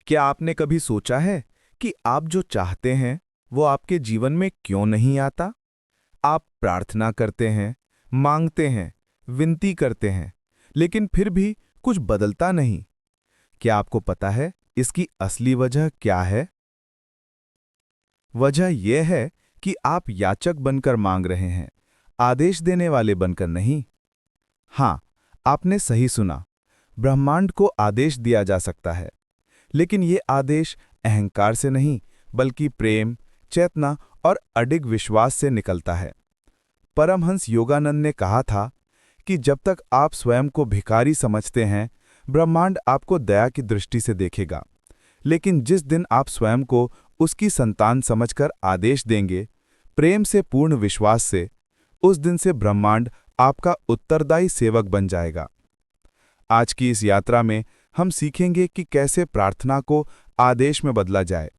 क्या आपने कभी सोचा है कि आप जो चाहते हैं वो आपके जीवन में क्यों नहीं आता? आप प्रार्थना करते हैं, मांगते हैं, विनती करते हैं, लेकिन फिर भी कुछ बदलता नहीं। क्या आपको पता है इसकी असली वजह क्या है? वजह यह है कि आप याचक बनकर मांग रहे हैं, आदेश देने वाले बनकर नहीं। हाँ, आपने सही सुना। ब्रह्मांड को आदेश दिया जा सकता है, लेकिन ये आदेश अहंकार से नहीं, बल्कि प्रेम, चेतना और अडिग विश्वास से निकलता है। परमहंस योगानंद ने कहा था कि जब तक आप स्वयं को भिखारी समझते हैं, ब्रह्मांड आपको दया की दृष्टि से देखेगा। लेकिन जिस दिन आप स्वयं को उसकी संतान समझकर आदेश देंगे, प्रेम से पूर्ण विश्वास से, उस दिन से ब्रह्मांड आपका उत्तरदायी सेवक बन जाएगा। आज की इस यात्रा में हम सीखेंगे कि कैसे प्रार्थना को आदेश में बदला जाए,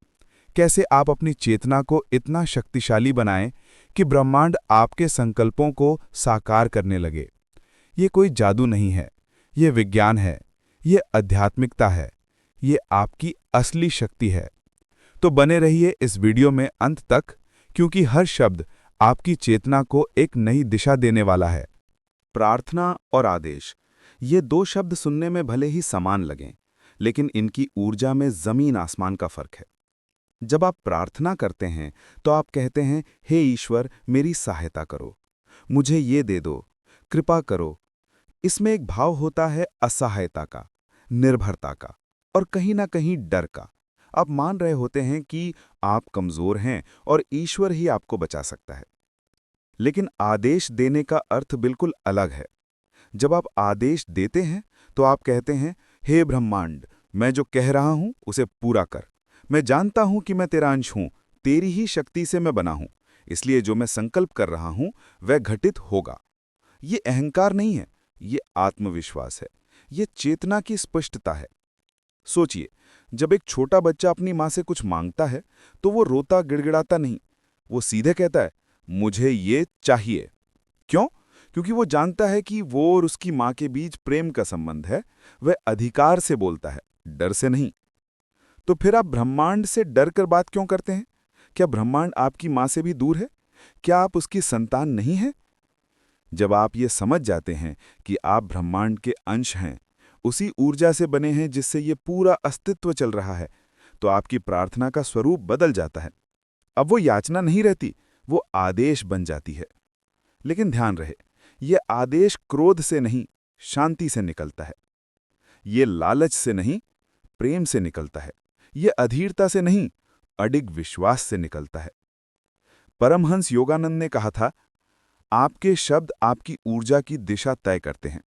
कैसे आप अपनी चेतना को इतना शक्तिशाली बनाएं कि ब्रह्मांड आपके संकल्पों को साकार करने लगे। ये कोई जादू नहीं है, ये विज्ञान है, ये आध्यात्मिकता है, ये आपकी असली शक्ति है। तो बने रहिए इस वीडियो में अंत तक, क्योंकि हर शब्द आपकी चेतना को एक नई दिशा देने वाला है। प्रार्थना और आदेश, ये दो शब्द सुनने में भले ही समान लगें, लेकिन इनकी ऊर्जा में जमीन आसमान का फर्क है। जब आप प्रार्थना करते हैं तो आप कहते हैं, हे ईश्वर, मेरी सहायता करो, मुझे ये दे दो, कृपा करो। इसमें एक भाव होता है असहायता का, निर्भरता का और कहीं ना कहीं डर का। आप मान रहे होते हैं कि आप कमजोर हैं और ईश्वर ही आपको बचा सकता है। लेकिन आदेश देने का अर्थ बिल्कुल अलग है। जब आप आदेश देते हैं तो आप कहते हैं, हे ब्रह्मांड, मैं जो कह रहा हूं उसे पूरा कर। मैं जानता हूं कि मैं तेरा अंश हूं, तेरी ही शक्ति से मैं बना हूं, इसलिए जो मैं संकल्प कर रहा हूं वह घटित होगा। ये अहंकार नहीं है, ये आत्मविश्वास है, ये चेतना की स्पष्टता है। सोचिए, जब एक छोटा बच्चा अपनी मां से कुछ मांगता है तो वो रोता गिड़गिड़ाता नहीं, वो सीधे कहता है, मुझे ये चाहिए। क्यों? क्योंकि वो जानता है कि वो और उसकी मां के बीच प्रेम का संबंध है। वह अधिकार से बोलता है, डर से नहीं। तो फिर आप ब्रह्मांड से डर कर बात क्यों करते हैं? क्या ब्रह्मांड आपकी मां से भी दूर है? क्या आप उसकी संतान नहीं हैं? जब आप ये समझ जाते हैं कि आप ब्रह्मांड के अंश हैं, उसी ऊर्जा से बने हैं जिससे ये पूरा अस्तित्व चल रहा है, तो आपकी प्रार्थना का स्वरूप बदल जाता है। अब वो याचना नहीं रहती, वो आदेश बन जाती है। लेकिन ध्यान रहे, ये आदेश क्रोध से नहीं, शांति से निकलता है। ये लालच से नहीं, प्रेम से निकलता है। ये अधीरता से नहीं, अडिग विश्वास से निकलता है। परमहंस योगानंद ने कहा था, आपके शब्द आपकी ऊर्जा की दिशा तय करते हैं।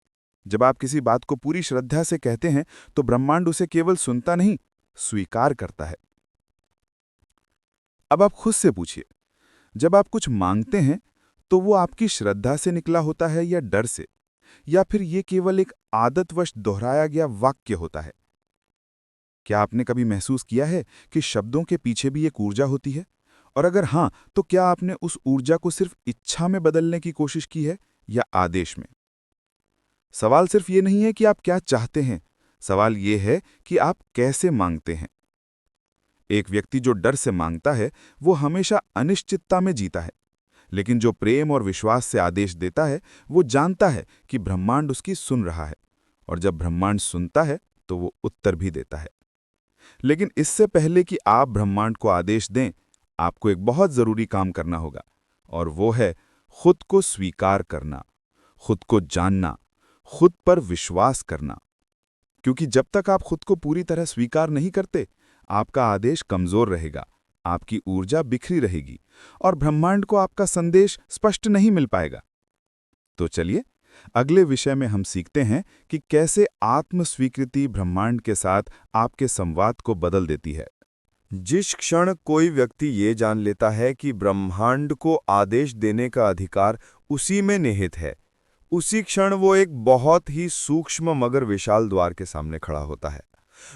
जब आप किसी बात को पूरी श्रद्धा से कहते हैं तो ब्रह्मांड उसे केवल सुनता नहीं, स्वीकार करता है। अब आप खुद से पूछिए, जब आप कुछ मांगते हैं तो वो आपकी श्रद्धा से निकला होता है या डर से, या फिर ये केवल एक आदतवश दोहराया गया वाक्य होता है? क्या आपने कभी महसूस किया है कि शब्दों के पीछे भी एक ऊर्जा होती है? और अगर हाँ, तो क्या आपने उस ऊर्जा को सिर्फ इच्छा में बदलने की कोशिश की है या आदेश में? सवाल सिर्फ ये नहीं है कि आप क्या चाहते हैं, सवाल ये है कि आप कैसे मांगते हैं। एक व्यक्ति जो डर से मांगता है वो हमेशा अनिश्चितता में जीता है, लेकिन जो प्रेम और विश्वास से आदेश देता है वो जानता है कि ब्रह्मांड उसकी सुन रहा है, और जब ब्रह्मांड सुनता है तो वो उत्तर भी देता है। लेकिन इससे पहले कि आप ब्रह्मांड को आदेश दें, आपको एक बहुत जरूरी काम करना होगा, और वो है खुद को स्वीकार करना, खुद को जानना, खुद पर विश्वास करना। क्योंकि जब तक आप खुद को पूरी तरह स्वीकार नहीं करते, आपका आदेश कमजोर रहेगा, आपकी ऊर्जा बिखरी रहेगी और ब्रह्मांड को आपका संदेश स्पष्ट नहीं मिल पाएगा। तो चलिए, अगले विषय में हम सीखते हैं कि कैसे आत्म स्वीकृति ब्रह्मांड के साथ आपके संवाद को बदल देती है। जिस क्षण कोई व्यक्ति ये जान लेता है कि ब्रह्मांड को आदेश देने का अधिकार उसी में निहित है, उसी क्षण वो एक बहुत ही सूक्ष्म मगर विशाल द्वार के सामने खड़ा होता है।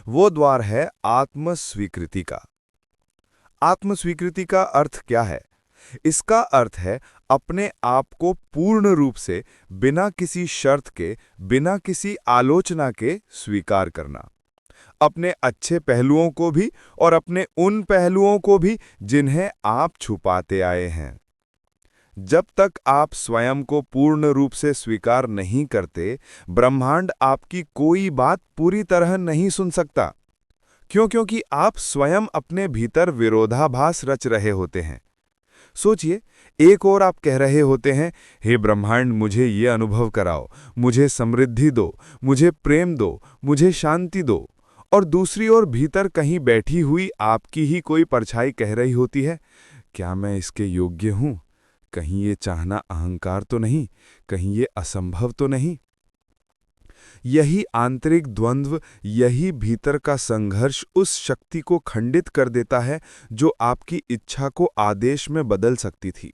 वो द्वार है आत्म स्वीकृति का। आत्म स्वीकृति का अर्थ क्या है? इसका अर्थ है अपने आप को पूर्ण रूप से, बिना किसी शर्त के, बिना किसी आलोचना के स्वीकार करना। अपने अच्छे पहलुओं को भी और अपने उन पहलुओं को भी जिन्हें आप छुपाते आए हैं। जब तक आप स्वयं को पूर्ण रूप से स्वीकार नहीं करते, ब्रह्मांड आपकी कोई बात पूरी तरह नहीं सुन सकता। क्योंकि आप स्वयं अपने भीतर विरोधाभास रच रहे होते हैं। सोचिए, एक ओर आप कह रहे होते हैं, हे ब्रह्मांड, मुझे ये अनुभव कराओ, मुझे समृद्धि दो, मुझे प्रेम दो, मुझे शांति दो। और दूसरी ओर भीतर कहीं बैठी हुई आपकी ही कोई परछाई कह रही होती है, क्या मैं इसके योग्य हूं? कहीं ये चाहना अहंकार तो नहीं? कहीं ये असंभव तो नहीं? यही आंतरिक द्वंद्व, यही भीतर का संघर्ष उस शक्ति को खंडित कर देता है जो आपकी इच्छा को आदेश में बदल सकती थी।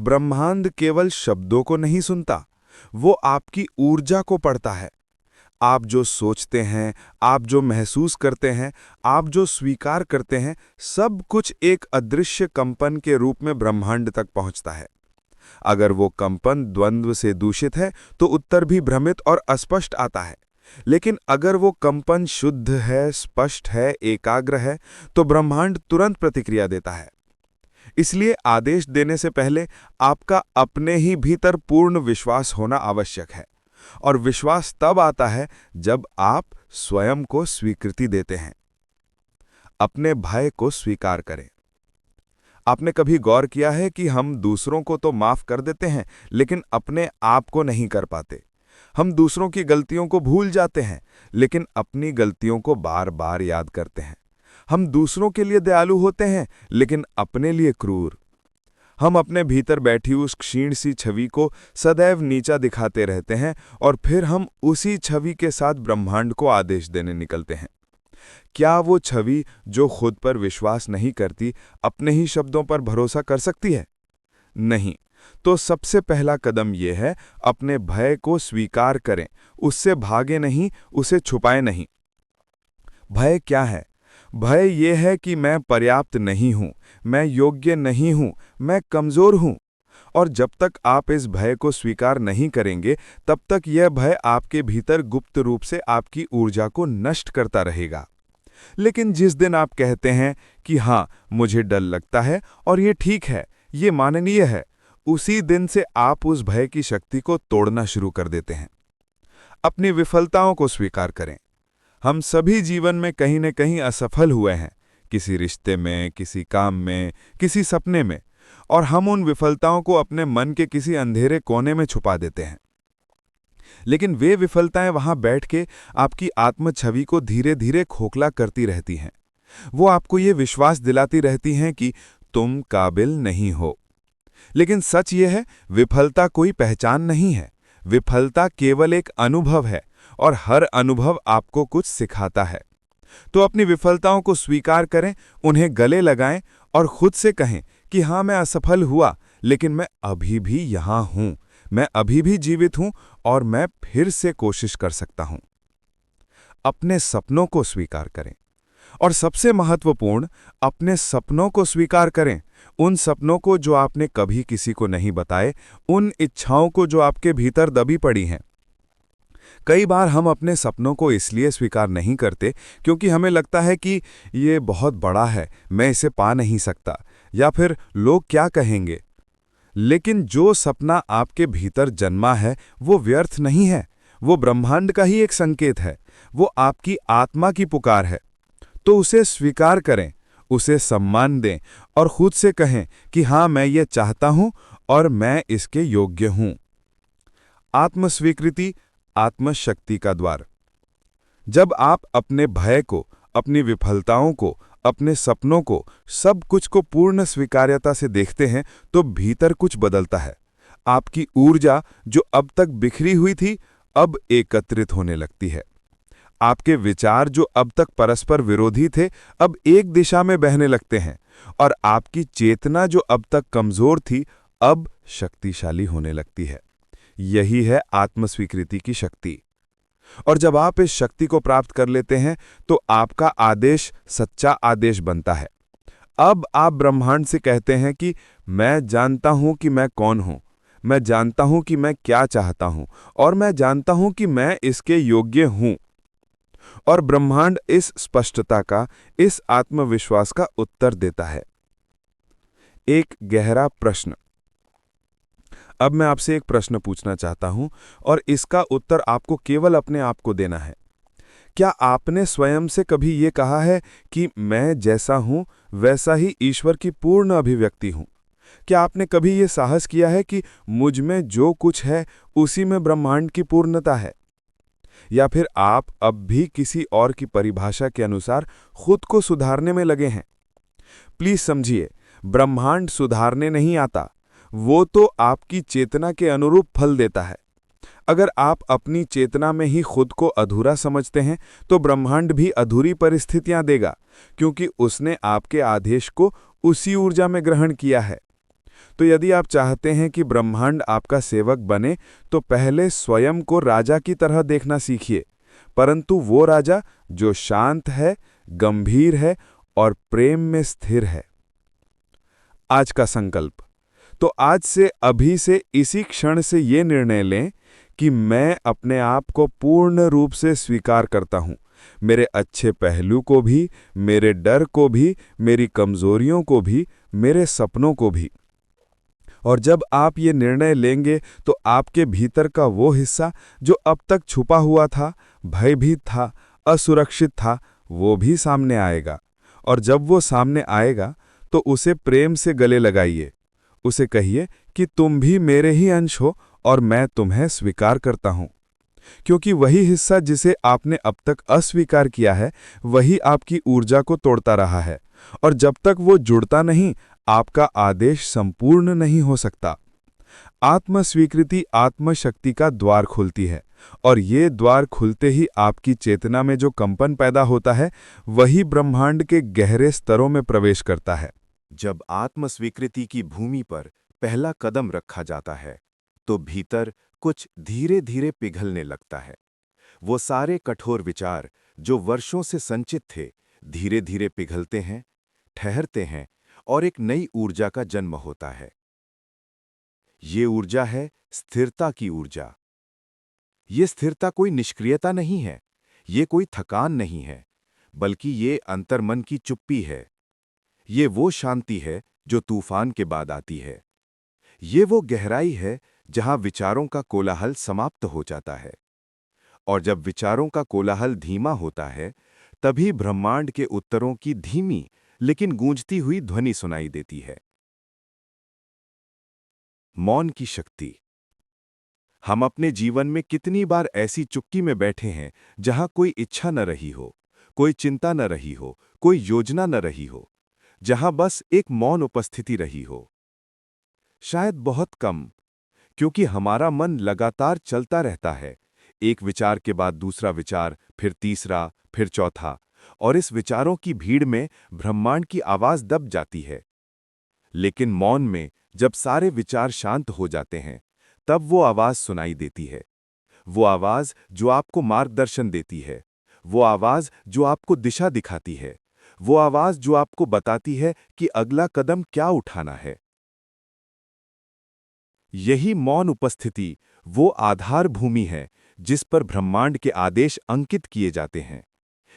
ब्रह्मांड केवल शब्दों को नहीं सुनता, वो आपकी ऊर्जा को पढ़ता है। आप जो सोचते हैं, आप जो महसूस करते हैं, आप जो स्वीकार करते हैं, सब कुछ एक अदृश्य कंपन के रूप में ब्रह्मांड तक पहुंचता है। अगर वो कंपन द्वंद्व से दूषित है तो उत्तर भी भ्रमित और अस्पष्ट आता है। लेकिन अगर वो कंपन शुद्ध है, स्पष्ट है, एकाग्र है, तो ब्रह्मांड तुरंत प्रतिक्रिया देता है। इसलिए आदेश देने से पहले आपका अपने ही भीतर पूर्ण विश्वास होना आवश्यक है। और विश्वास तब आता है जब आप स्वयं को स्वीकृति देते हैं। अपने भय को स्वीकार करें। आपने कभी गौर किया है कि हम दूसरों को तो माफ कर देते हैं, लेकिन अपने आप को नहीं कर पाते। हम दूसरों की गलतियों को भूल जाते हैं, लेकिन अपनी गलतियों को बार बार याद करते हैं। हम दूसरों के लिए दयालु होते हैं, लेकिन अपने लिए क्रूर। हम अपने भीतर बैठी उस क्षीण सी छवि को सदैव नीचा दिखाते रहते हैं और फिर हम उसी छवि के साथ ब्रह्मांड को आदेश देने निकलते हैं। क्या वो छवि जो खुद पर विश्वास नहीं करती, अपने ही शब्दों पर भरोसा कर सकती है? नहीं। तो सबसे पहला कदम यह है, अपने भय को स्वीकार करें, उससे भागे नहीं, उसे छुपाए नहीं। भय क्या है? भय ये है कि मैं पर्याप्त नहीं हूं, मैं योग्य नहीं हूं, मैं कमजोर हूं। और जब तक आप इस भय को स्वीकार नहीं करेंगे, तब तक यह भय आपके भीतर गुप्त रूप से आपकी ऊर्जा को नष्ट करता रहेगा। लेकिन जिस दिन आप कहते हैं कि हाँ, मुझे डर लगता है और ये ठीक है, ये माननीय है, उसी दिन से आप उस भय की शक्ति को तोड़ना शुरू कर देते हैं। अपनी विफलताओं को स्वीकार करें। हम सभी जीवन में कहीं न कहीं असफल हुए हैं, किसी रिश्ते में, किसी काम में, किसी सपने में, और हम उन विफलताओं को अपने मन के किसी अंधेरे कोने में छुपा देते हैं। लेकिन वे विफलताएं वहां बैठ के आपकी आत्म छवि को धीरे धीरे खोखला करती रहती हैं। वो आपको ये विश्वास दिलाती रहती हैं कि तुम काबिल नहीं हो। लेकिन सच ये है, विफलता कोई पहचान नहीं है। विफलता केवल एक अनुभव है और हर अनुभव आपको कुछ सिखाता है। तो अपनी विफलताओं को स्वीकार करें, उन्हें गले लगाएं और खुद से कहें कि हाँ, मैं असफल हुआ, लेकिन मैं अभी भी यहां हूं, मैं अभी भी जीवित हूं और मैं फिर से कोशिश कर सकता हूं। अपने सपनों को स्वीकार करें। और सबसे महत्वपूर्ण, अपने सपनों को स्वीकार करें। उन सपनों को जो आपने कभी किसी को नहीं बताए, उन इच्छाओं को जो आपके भीतर दबी पड़ी हैं। कई बार हम अपने सपनों को इसलिए स्वीकार नहीं करते क्योंकि हमें लगता है कि ये बहुत बड़ा है, मैं इसे पा नहीं सकता, या फिर लोग क्या कहेंगे। लेकिन जो सपना आपके भीतर जन्मा है, वो व्यर्थ नहीं है। वो ब्रह्मांड का ही एक संकेत है, वो आपकी आत्मा की पुकार है। तो उसे स्वीकार करें, उसे सम्मान दें और खुद से कहें कि हाँ, मैं ये चाहता हूं और मैं इसके योग्य हूं। आत्मस्वीकृति, आत्मशक्ति का द्वार। जब आप अपने भय को, अपनी विफलताओं को, अपने सपनों को, सब कुछ को पूर्ण स्वीकार्यता से देखते हैं, तो भीतर कुछ बदलता है। आपकी ऊर्जा जो अब तक बिखरी हुई थी, अब एकत्रित होने लगती है। आपके विचार जो अब तक परस्पर विरोधी थे, अब एक दिशा में बहने लगते हैं। और आपकी चेतना जो अब तक कमजोर थी, अब शक्तिशाली होने लगती है। यही है आत्मस्वीकृति की शक्ति। और जब आप इस शक्ति को प्राप्त कर लेते हैं, तो आपका आदेश सच्चा आदेश बनता है। अब आप ब्रह्मांड से कहते हैं कि मैं जानता हूं कि मैं कौन हूं, मैं जानता हूं कि मैं क्या चाहता हूं, और मैं जानता हूं कि मैं इसके योग्य हूं। और ब्रह्मांड इस स्पष्टता का, इस आत्मविश्वास का उत्तर देता है। एक गहरा प्रश्न। अब मैं आपसे एक प्रश्न पूछना चाहता हूं और इसका उत्तर आपको केवल अपने आप को देना है। क्या आपने स्वयं से कभी ये कहा है कि मैं जैसा हूं वैसा ही ईश्वर की पूर्ण अभिव्यक्ति हूं? क्या आपने कभी ये साहस किया है कि मुझ में जो कुछ है उसी में ब्रह्मांड की पूर्णता है? या फिर आप अब भी किसी और की परिभाषा के अनुसार खुद को सुधारने में लगे हैं? प्लीज समझिए, ब्रह्मांड सुधारने नहीं आता, वो तो आपकी चेतना के अनुरूप फल देता है। अगर आप अपनी चेतना में ही खुद को अधूरा समझते हैं तो ब्रह्मांड भी अधूरी परिस्थितियां देगा, क्योंकि उसने आपके आदेश को उसी ऊर्जा में ग्रहण किया है। तो यदि आप चाहते हैं कि ब्रह्मांड आपका सेवक बने तो पहले स्वयं को राजा की तरह देखना सीखिए, परंतु वो राजा जो शांत है, गंभीर है और प्रेम में स्थिर है। आज का संकल्प। तो आज से, अभी से, इसी क्षण से ये निर्णय लें कि मैं अपने आप को पूर्ण रूप से स्वीकार करता हूं, मेरे अच्छे पहलू को भी, मेरे डर को भी, मेरी कमजोरियों को भी, मेरे सपनों को भी। और जब आप ये निर्णय लेंगे तो आपके भीतर का वो हिस्सा जो अब तक छुपा हुआ था, भयभीत था, असुरक्षित था, वो भी सामने आएगा। और जब वो सामने आएगा तो उसे प्रेम से गले लगाइए। उसे कहिए कि तुम भी मेरे ही अंश हो और मैं तुम्हें स्वीकार करता हूं। क्योंकि वही हिस्सा जिसे आपने अब तक अस्वीकार किया है, वही आपकी ऊर्जा को तोड़ता रहा है। और जब तक वो जुड़ता नहीं, आपका आदेश संपूर्ण नहीं हो सकता। आत्मस्वीकृति आत्मशक्ति का द्वार खोलती है, और ये द्वार खुलते ही आपकी चेतना में जो कंपन पैदा होता है, वही ब्रह्मांड के गहरे स्तरों में प्रवेश करता है। जब आत्मस्वीकृति की भूमि पर पहला कदम रखा जाता है, तो भीतर कुछ धीरे धीरे पिघलने लगता है। वो सारे कठोर विचार जो वर्षों से संचित थे, धीरे धीरे पिघलते हैं, ठहरते हैं और एक नई ऊर्जा का जन्म होता है। ये ऊर्जा है स्थिरता की ऊर्जा। ये स्थिरता कोई निष्क्रियता नहीं है, ये कोई थकान नहीं है, बल्कि ये अंतर्मन की चुप्पी है। ये वो शांति है जो तूफान के बाद आती है। ये वो गहराई है जहां विचारों का कोलाहल समाप्त हो जाता है। और जब विचारों का कोलाहल धीमा होता है, तभी ब्रह्मांड के उत्तरों की धीमी लेकिन गूंजती हुई ध्वनि सुनाई देती है। मौन की शक्ति। हम अपने जीवन में कितनी बार ऐसी चुप्पी में बैठे हैं जहां कोई इच्छा न रही हो, कोई चिंता न रही हो, कोई योजना न रही हो, जहां बस एक मौन उपस्थिति रही हो। शायद बहुत कम, क्योंकि हमारा मन लगातार चलता रहता है, एक विचार के बाद दूसरा विचार, फिर तीसरा, फिर चौथा, और इस विचारों की भीड़ में ब्रह्मांड की आवाज दब जाती है। लेकिन मौन में जब सारे विचार शांत हो जाते हैं, तब वो आवाज सुनाई देती है। वो आवाज जो आपको मार्गदर्शन देती है, वो आवाज जो आपको दिशा दिखाती है, वो आवाज जो आपको बताती है कि अगला कदम क्या उठाना है। यही मौन उपस्थिति वो आधार भूमि है जिस पर ब्रह्मांड के आदेश अंकित किए जाते हैं।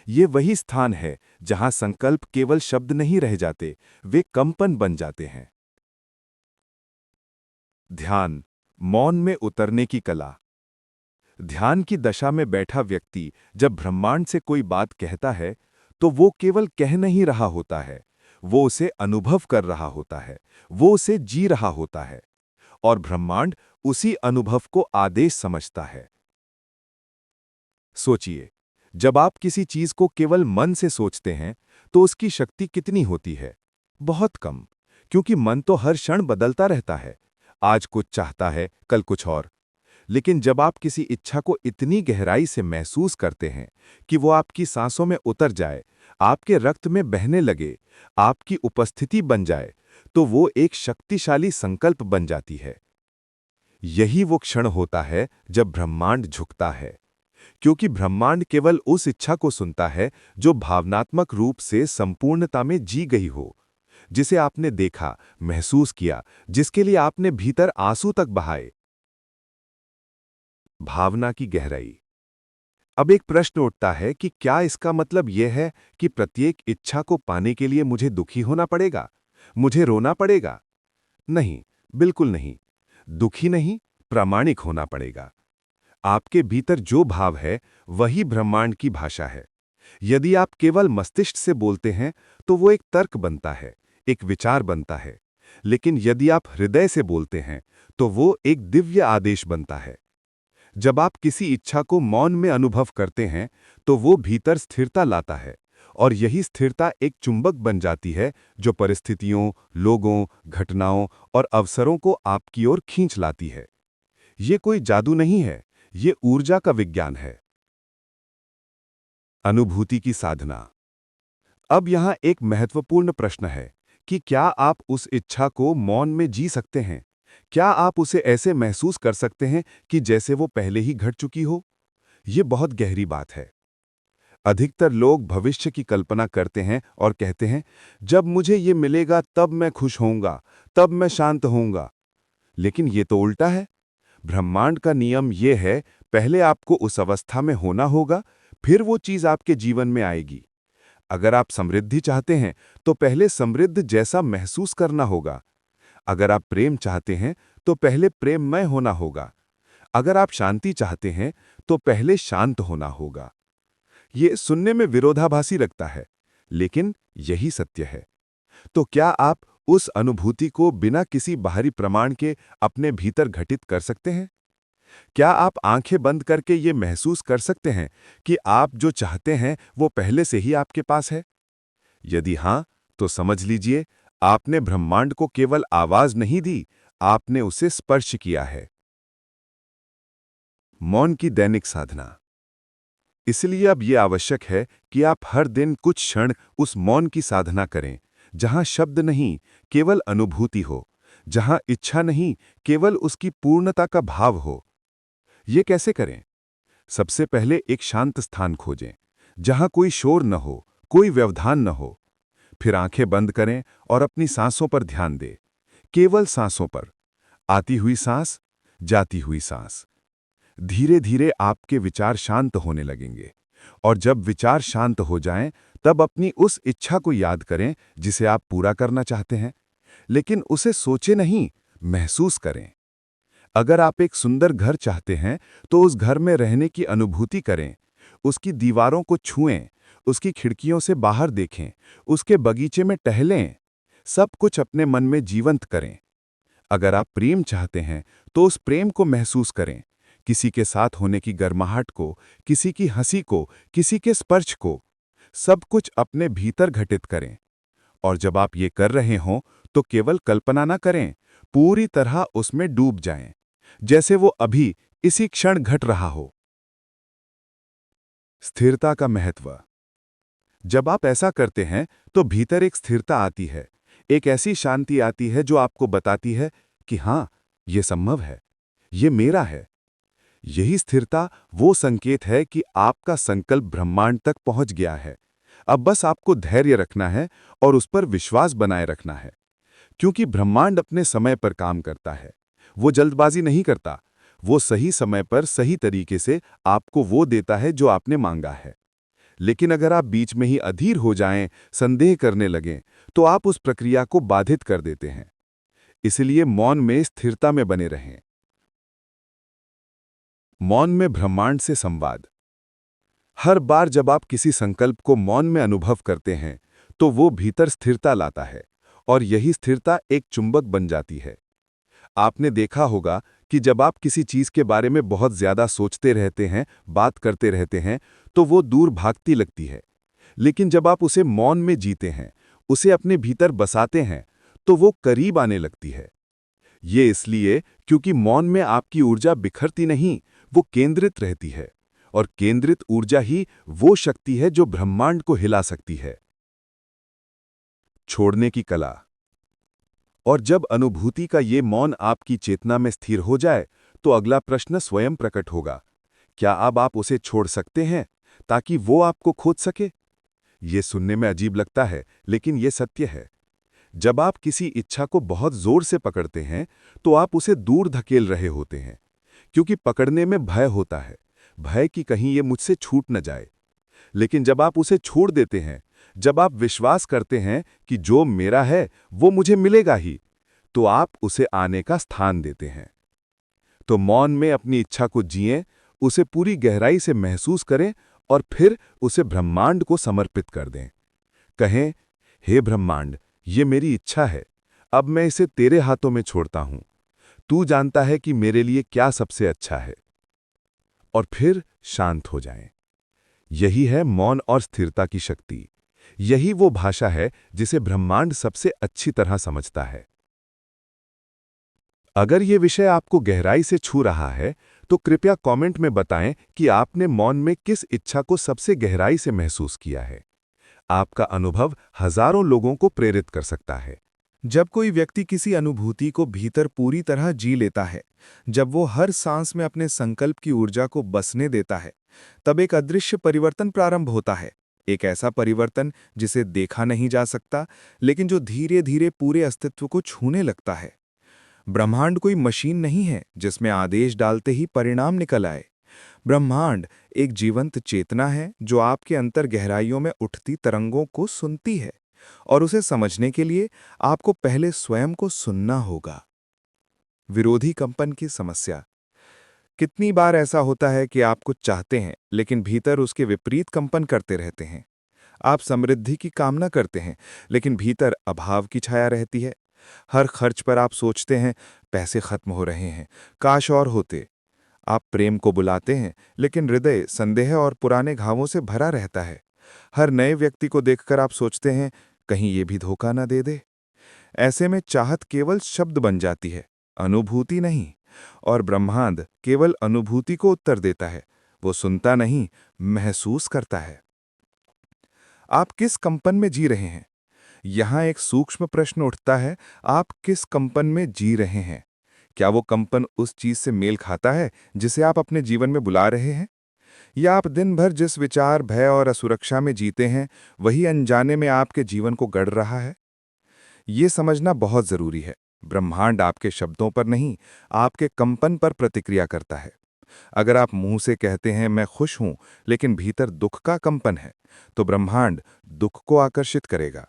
ये वही स्थान है जहां संकल्प केवल शब्द नहीं रह जाते, वे कंपन बन जाते हैं। ध्यान, मौन में उतरने की कला। ध्यान की दशा में बैठा व्यक्ति जब ब्रह्मांड से कोई बात कहता है, तो वो केवल कह नहीं रहा होता है, वो उसे अनुभव कर रहा होता है, वो उसे जी रहा होता है। और ब्रह्मांड उसी अनुभव को आदेश समझता है। सोचिए, जब आप किसी चीज को केवल मन से सोचते हैं, तो उसकी शक्ति कितनी होती है? बहुत कम, क्योंकि मन तो हर क्षण बदलता रहता है। आज कुछ चाहता है, कल कुछ और। लेकिन जब आप किसी इच्छा को इतनी गहराई से महसूस करते हैं कि वो आपकी सांसों में उतर जाए, आपके रक्त में बहने लगे, आपकी उपस्थिति बन जाए, तो वो एक शक्तिशाली संकल्प बन जाती है। यही वो क्षण होता है जब ब्रह्मांड झुकता है, क्योंकि ब्रह्मांड केवल उस इच्छा को सुनता है जो भावनात्मक रूप से संपूर्णता में जी गई हो, जिसे आपने देखा, महसूस किया, जिसके लिए आपने भीतर आंसू तक बहाए। भावना की गहराई। अब एक प्रश्न उठता है कि क्या इसका मतलब यह है कि प्रत्येक इच्छा को पाने के लिए मुझे दुखी होना पड़ेगा, मुझे रोना पड़ेगा? नहीं, बिल्कुल नहीं। दुखी नहीं, प्रामाणिक होना पड़ेगा। आपके भीतर जो भाव है वही ब्रह्मांड की भाषा है। यदि आप केवल मस्तिष्क से बोलते हैं तो वो एक तर्क बनता है, एक विचार बनता है। लेकिन यदि आप हृदय से बोलते हैं तो वो एक दिव्य आदेश बनता है। जब आप किसी इच्छा को मौन में अनुभव करते हैं तो वो भीतर स्थिरता लाता है, और यही स्थिरता एक चुंबक बन जाती है जो परिस्थितियों, लोगों, घटनाओं और अवसरों को आपकी ओर खींच लाती है। ये कोई जादू नहीं है, ये ऊर्जा का विज्ञान है। अनुभूति की साधना। अब यहां एक महत्वपूर्ण प्रश्न है कि क्या आप उस इच्छा को मौन में जी सकते हैं? क्या आप उसे ऐसे महसूस कर सकते हैं कि जैसे वो पहले ही घट चुकी हो? ये बहुत गहरी बात है। अधिकतर लोग भविष्य की कल्पना करते हैं और कहते हैं, जब मुझे ये मिलेगा तब मैं खुश होऊंगा, तब मैं शांत होऊंगा। लेकिन ये तो उल्टा है। ब्रह्मांड का नियम ये है, पहले आपको उस अवस्था में होना होगा, फिर वो चीज आपके जीवन में आएगी। अगर आप समृद्धि चाहते हैं तो पहले समृद्ध जैसा महसूस करना होगा। अगर आप प्रेम चाहते हैं तो पहले प्रेममय होना होगा। अगर आप शांति चाहते हैं तो पहले शांत होना होगा। ये सुनने में विरोधाभासी लगता है, लेकिन यही सत्य है। तो क्या आप उस अनुभूति को बिना किसी बाहरी प्रमाण के अपने भीतर घटित कर सकते हैं? क्या आप आंखें बंद करके ये महसूस कर सकते हैं कि आप जो चाहते हैं वो पहले से ही आपके पास है? यदि हां, तो समझ लीजिए, आपने ब्रह्मांड को केवल आवाज नहीं दी, आपने उसे स्पर्श किया है। मौन की दैनिक साधना। इसलिए अब यह आवश्यक है कि आप हर दिन कुछ क्षण उस मौन की साधना करें, जहां शब्द नहीं, केवल अनुभूति हो, जहां इच्छा नहीं, केवल उसकी पूर्णता का भाव हो। ये कैसे करें? सबसे पहले एक शांत स्थान खोजें, जहां कोई शोर न हो, कोई व्यवधान न हो। फिर आंखें बंद करें और अपनी सांसों पर ध्यान दें, केवल सांसों पर। आती हुई सांस, जाती हुई सांस। धीरे धीरे आपके विचार शांत होने लगेंगे, और जब विचार शांत हो जाएं, तब अपनी उस इच्छा को याद करें जिसे आप पूरा करना चाहते हैं। लेकिन उसे सोचे नहीं, महसूस करें। अगर आप एक सुंदर घर चाहते हैं तो उस घर में रहने की अनुभूति करें। उसकी दीवारों को छुएं, उसकी खिड़कियों से बाहर देखें, उसके बगीचे में टहलें। सब कुछ अपने मन में जीवंत करें। अगर आप प्रेम चाहते हैं तो उस प्रेम को महसूस करें, किसी के साथ होने की गर्माहट को, किसी की हंसी को, किसी के स्पर्श को। सब कुछ अपने भीतर घटित करें। और जब आप ये कर रहे हों तो केवल कल्पना ना करें, पूरी तरह उसमें डूब जाएं, जैसे वो अभी इसी क्षण घट रहा हो। स्थिरता का महत्व। जब आप ऐसा करते हैं तो भीतर एक स्थिरता आती है, एक ऐसी शांति आती है जो आपको बताती है कि हां, ये संभव है, ये मेरा है। यही स्थिरता वो संकेत है कि आपका संकल्प ब्रह्मांड तक पहुंच गया है। अब बस आपको धैर्य रखना है और उस पर विश्वास बनाए रखना है, क्योंकि ब्रह्मांड अपने समय पर काम करता है। वो जल्दबाजी नहीं करता, वो सही समय पर सही तरीके से आपको वो देता है जो आपने मांगा है। लेकिन अगर आप बीच में ही अधीर हो जाएं, संदेह करने लगें, तो आप उस प्रक्रिया को बाधित कर देते हैं। इसलिए मौन में स्थिरता में बने रहें। मौन में ब्रह्मांड से संवाद। हर बार जब आप किसी संकल्प को मौन में अनुभव करते हैं तो वो भीतर स्थिरता लाता है, और यही स्थिरता एक चुंबक बन जाती है। आपने देखा होगा कि जब आप किसी चीज के बारे में बहुत ज्यादा सोचते रहते हैं, बात करते रहते हैं, तो वो दूर भागती लगती है। लेकिन जब आप उसे मौन में जीते हैं, उसे अपने भीतर बसाते हैं, तो वो करीब आने लगती है। ये इसलिए क्योंकि मौन में आपकी ऊर्जा बिखरती नहीं, वो केंद्रित रहती है, और केंद्रित ऊर्जा ही वो शक्ति है जो ब्रह्मांड को हिला सकती है। छोड़ने की कला। और जब अनुभूति का ये मौन आपकी चेतना में स्थिर हो जाए तो अगला प्रश्न स्वयं प्रकट होगा। क्या अब आप उसे छोड़ सकते हैं ताकि वो आपको खोज सके? ये सुनने में अजीब लगता है, लेकिन ये सत्य है। जब आप किसी इच्छा को बहुत जोर से पकड़ते हैं तो आप उसे दूर धकेल रहे होते हैं, क्योंकि पकड़ने में भय होता है, भय कि कहीं ये मुझसे छूट न जाए। लेकिन जब आप उसे छोड़ देते हैं, जब आप विश्वास करते हैं कि जो मेरा है वो मुझे मिलेगा ही, तो आप उसे आने का स्थान देते हैं। तो मौन में अपनी इच्छा को जिएं, उसे पूरी गहराई से महसूस करें और फिर उसे ब्रह्मांड को समर्पित कर दें। कहें, हे ब्रह्मांड, ये मेरी इच्छा है, अब मैं इसे तेरे हाथों में छोड़ता हूं। तू जानता है कि मेरे लिए क्या सबसे अच्छा है। और फिर शांत हो जाएं। यही है मौन और स्थिरता की शक्ति। यही वो भाषा है जिसे ब्रह्मांड सबसे अच्छी तरह समझता है। अगर ये विषय आपको गहराई से छू रहा है, तो कृपया कमेंट में बताएं कि आपने मौन में किस इच्छा को सबसे गहराई से महसूस किया है। आपका अनुभव हजारों लोगों को प्रेरित कर सकता है। जब कोई व्यक्ति किसी अनुभूति को भीतर पूरी तरह जी लेता है, जब वो हर सांस में अपने संकल्प की ऊर्जा को बसने देता है, तब एक अदृश्य परिवर्तन प्रारंभ होता है। एक ऐसा परिवर्तन जिसे देखा नहीं जा सकता, लेकिन जो धीरे धीरे पूरे अस्तित्व को छूने लगता है। ब्रह्मांड कोई मशीन नहीं है जिसमें आदेश डालते ही परिणाम निकल आए। ब्रह्मांड एक जीवंत चेतना है जो आपके अंतर गहराइयों में उठती तरंगों को सुनती है, और उसे समझने के लिए आपको पहले स्वयं को सुनना होगा। विरोधी कंपन की समस्या। कितनी बार ऐसा होता है कि आप कुछ चाहते हैं लेकिन भीतर उसके विपरीत कंपन करते रहते हैं। आप समृद्धि की कामना करते हैं लेकिन भीतर अभाव की छाया रहती है। हर खर्च पर आप सोचते हैं, पैसे खत्म हो रहे हैं, काश और होते। आप प्रेम को बुलाते हैं लेकिन हृदय संदेह और पुराने घावों से भरा रहता है। हर नए व्यक्ति को देखकर आप सोचते हैं, कहीं ये भी धोखा ना दे दे। ऐसे में चाहत केवल शब्द बन जाती है, अनुभूति नहीं। और ब्रह्मांड केवल अनुभूति को उत्तर देता है, वो सुनता नहीं, महसूस करता है। आप किस कंपन में जी रहे हैं? यहां एक सूक्ष्म प्रश्न उठता है, आप किस कंपन में जी रहे हैं? क्या वो कंपन उस चीज से मेल खाता है जिसे आप अपने जीवन में बुला रहे हैं? या आप दिन भर जिस विचार, भय और असुरक्षा में जीते हैं, वही अनजाने में आपके जीवन को गढ़ रहा है? ये समझना बहुत जरूरी है। ब्रह्मांड आपके शब्दों पर नहीं, आपके कंपन पर प्रतिक्रिया करता है। अगर आप मुंह से कहते हैं मैं खुश हूं, लेकिन भीतर दुख का कंपन है, तो ब्रह्मांड दुख को आकर्षित करेगा।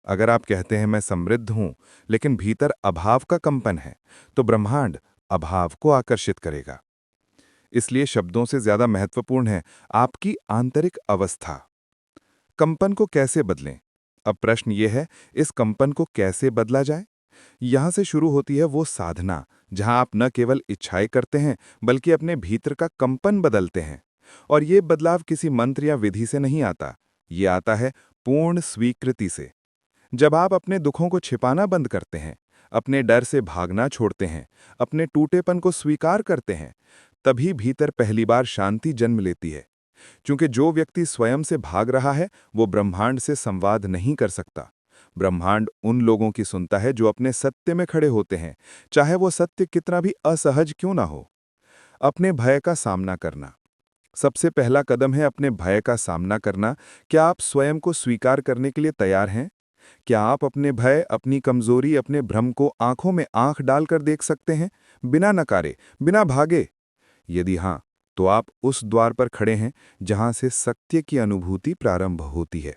अगर आप कहते हैं मैं समृद्ध हूं, लेकिन भीतर अभाव का कंपन है, तो ब्रह्मांड अभाव को आकर्षित करेगा। इसलिए शब्दों से ज्यादा महत्वपूर्ण है आपकी आंतरिक अवस्था। कंपन को कैसे बदलें? अब प्रश्न यह है, इस कंपन को कैसे बदला जाए? यहां से शुरू होती है वो साधना जहां आप न केवल इच्छाएं करते हैं, बल्कि अपने भीतर का कंपन बदलते हैं। और ये बदलाव किसी मंत्र या विधि से नहीं आता, ये आता है पूर्ण स्वीकृति से। जब आप अपने दुखों को छिपाना बंद करते हैं, अपने डर से भागना छोड़ते हैं, अपने टूटेपन को स्वीकार करते हैं, तभी भीतर पहली बार शांति जन्म लेती है। क्योंकि जो व्यक्ति स्वयं से भाग रहा है, वो ब्रह्मांड से संवाद नहीं कर सकता। ब्रह्मांड उन लोगों की सुनता है जो अपने सत्य में खड़े होते हैं, चाहे वो सत्य कितना भी असहज क्यों ना हो। अपने भय का सामना करना। सबसे पहला कदम है अपने भय का सामना करना। क्या आप स्वयं को स्वीकार करने के लिए तैयार हैं? क्या आप अपने भय, अपनी कमजोरी, अपने भ्रम को आंखों में आंख डालकर देख सकते हैं, बिना नकारे, बिना भागे? यदि हां, तो आप उस द्वार पर खड़े हैं जहां से सत्य की अनुभूति प्रारंभ होती है।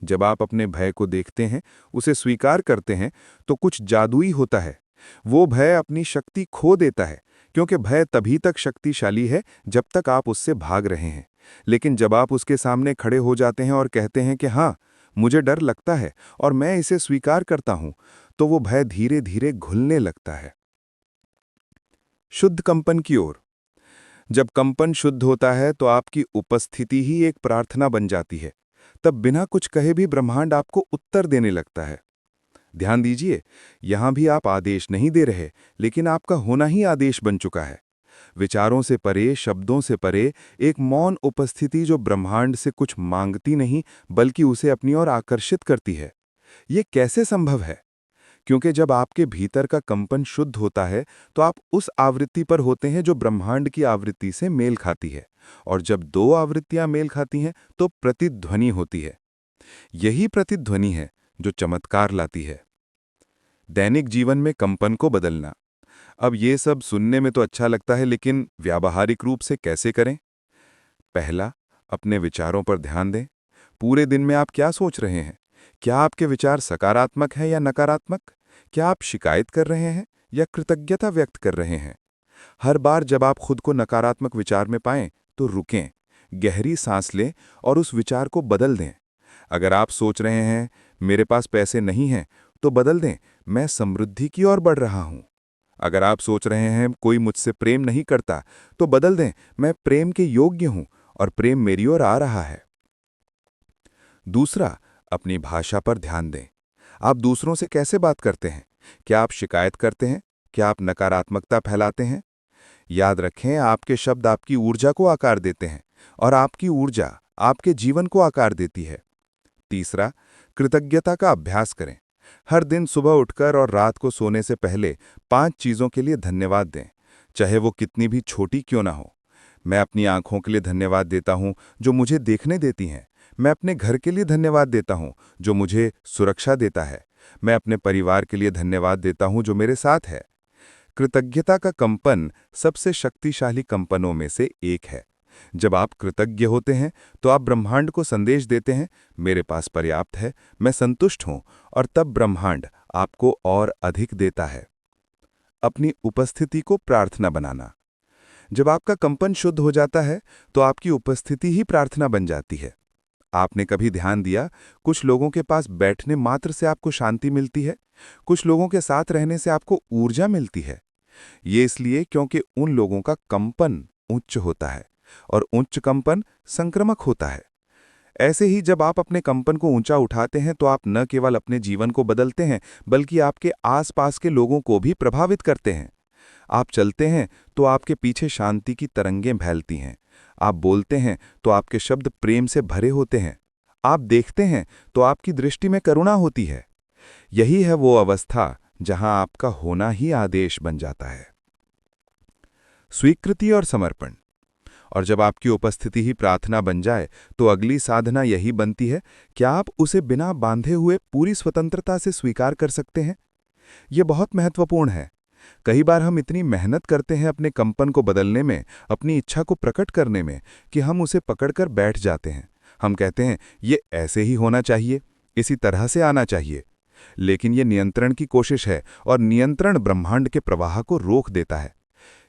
जब आप अपने भय को देखते हैं, उसे स्वीकार करते हैं, तो कुछ जादुई होता है। वो भय अपनी शक्ति खो देता है, क्योंकि भय तभी तक शक्तिशाली है जब तक आप उससे भाग रहे हैं। लेकिन जब आप उसके सामने खड़े हो जाते हैं और कहते हैं कि हाँ, मुझे डर लगता है और मैं इसे स्वीकार करता हूं, तो वो भय धीरे धीरे घुलने लगता है। शुद्ध कंपन की ओर। जब कंपन शुद्ध होता है तो आपकी उपस्थिति ही एक प्रार्थना बन जाती है। तब बिना कुछ कहे भी ब्रह्मांड आपको उत्तर देने लगता है। ध्यान दीजिए, यहां भी आप आदेश नहीं दे रहे, लेकिन आपका होना ही आदेश बन चुका है। विचारों से परे, शब्दों से परे, एक मौन उपस्थिति जो ब्रह्मांड से कुछ मांगती नहीं, बल्कि उसे अपनी ओर आकर्षित करती है। ये कैसे संभव है? क्योंकि जब आपके भीतर का कंपन शुद्ध होता है, तो आप उस आवृत्ति पर होते हैं जो ब्रह्मांड की आवृत्ति से मेल खाती है। और जब दो आवृत्तियां मेल खाती हैं, तो प्रतिध्वनि होती है। यही प्रतिध्वनि है जो चमत्कार लाती है। दैनिक जीवन में कंपन को बदलना। अब ये सब सुनने में तो अच्छा लगता है, लेकिन व्यावहारिक रूप से कैसे करें? पहला, अपने विचारों पर ध्यान दें। पूरे दिन में आप क्या सोच रहे हैं? क्या आपके विचार सकारात्मक हैं या नकारात्मक? क्या आप शिकायत कर रहे हैं या कृतज्ञता व्यक्त कर रहे हैं? हर बार जब आप खुद को नकारात्मक विचार में पाएं, तो रुकें, गहरी सांस लें और उस विचार को बदल दें। अगर आप सोच रहे हैं, मेरे पास पैसे नहीं हैं, तो बदल दें, मैं समृद्धि की ओर बढ़ रहा हूं। अगर आप सोच रहे हैं, कोई मुझसे प्रेम नहीं करता, तो बदल दें, मैं प्रेम के योग्य हूं और प्रेम मेरी ओर आ रहा है। दूसरा, अपनी भाषा पर ध्यान दें। आप दूसरों से कैसे बात करते हैं? क्या आप शिकायत करते हैं? क्या आप नकारात्मकता फैलाते हैं? याद रखें, आपके शब्द आपकी ऊर्जा को आकार देते हैं और आपकी ऊर्जा आपके जीवन को आकार देती है। तीसरा, कृतज्ञता का अभ्यास करें। हर दिन सुबह उठकर और रात को सोने से पहले 5 चीज़ों के लिए धन्यवाद दें, चाहे वो कितनी भी छोटी क्यों ना हो। मैं अपनी आंखों के लिए धन्यवाद देता हूं, जो मुझे देखने देती हैं। मैं अपने घर के लिए धन्यवाद देता हूं, जो मुझे सुरक्षा देता है। मैं अपने परिवार के लिए धन्यवाद देता हूं, जो मेरे साथ है। कृतज्ञता का कंपन सबसे शक्तिशाली कंपनों में से एक है। जब आप कृतज्ञ होते हैं, तो आप ब्रह्मांड को संदेश देते हैं, मेरे पास पर्याप्त है, मैं संतुष्ट हूं, और तब ब्रह्मांड आपको और अधिक देता है। अपनी उपस्थिति को प्रार्थना बनाना। जब आपका कंपन शुद्ध हो जाता है, तो आपकी उपस्थिति ही प्रार्थना बन जाती है। आपने कभी ध्यान दिया, कुछ लोगों के पास बैठने मात्र से आपको शांति मिलती है, कुछ लोगों के साथ रहने से आपको ऊर्जा मिलती है। ये इसलिए क्योंकि उन लोगों का कंपन उच्च होता है और उच्च कंपन संक्रामक होता है। ऐसे ही जब आप अपने कंपन को ऊंचा उठाते हैं, तो आप न केवल अपने जीवन को बदलते हैं, बल्कि आपके आसपास के लोगों को भी प्रभावित करते हैं। आप चलते हैं तो आपके पीछे शांति की तरंगें फैलती हैं। आप बोलते हैं तो आपके शब्द प्रेम से भरे होते हैं। आप देखते हैं तो आपकी दृष्टि में करुणा होती है। यही है वो अवस्था जहां आपका होना ही आदेश बन जाता है। स्वीकृति और समर्पण। और जब आपकी उपस्थिति ही प्रार्थना बन जाए, तो अगली साधना यही बनती है, क्या आप उसे बिना बांधे हुए पूरी स्वतंत्रता से स्वीकार कर सकते हैं? यह बहुत महत्वपूर्ण है। कई बार हम इतनी मेहनत करते हैं अपने कंपन को बदलने में, अपनी इच्छा को प्रकट करने में, कि हम उसे पकड़कर बैठ जाते हैं। हम कहते हैं, ये ऐसे ही होना चाहिए, इसी तरह से आना चाहिए। लेकिन ये नियंत्रण की कोशिश है, और नियंत्रण ब्रह्मांड के प्रवाह को रोक देता है।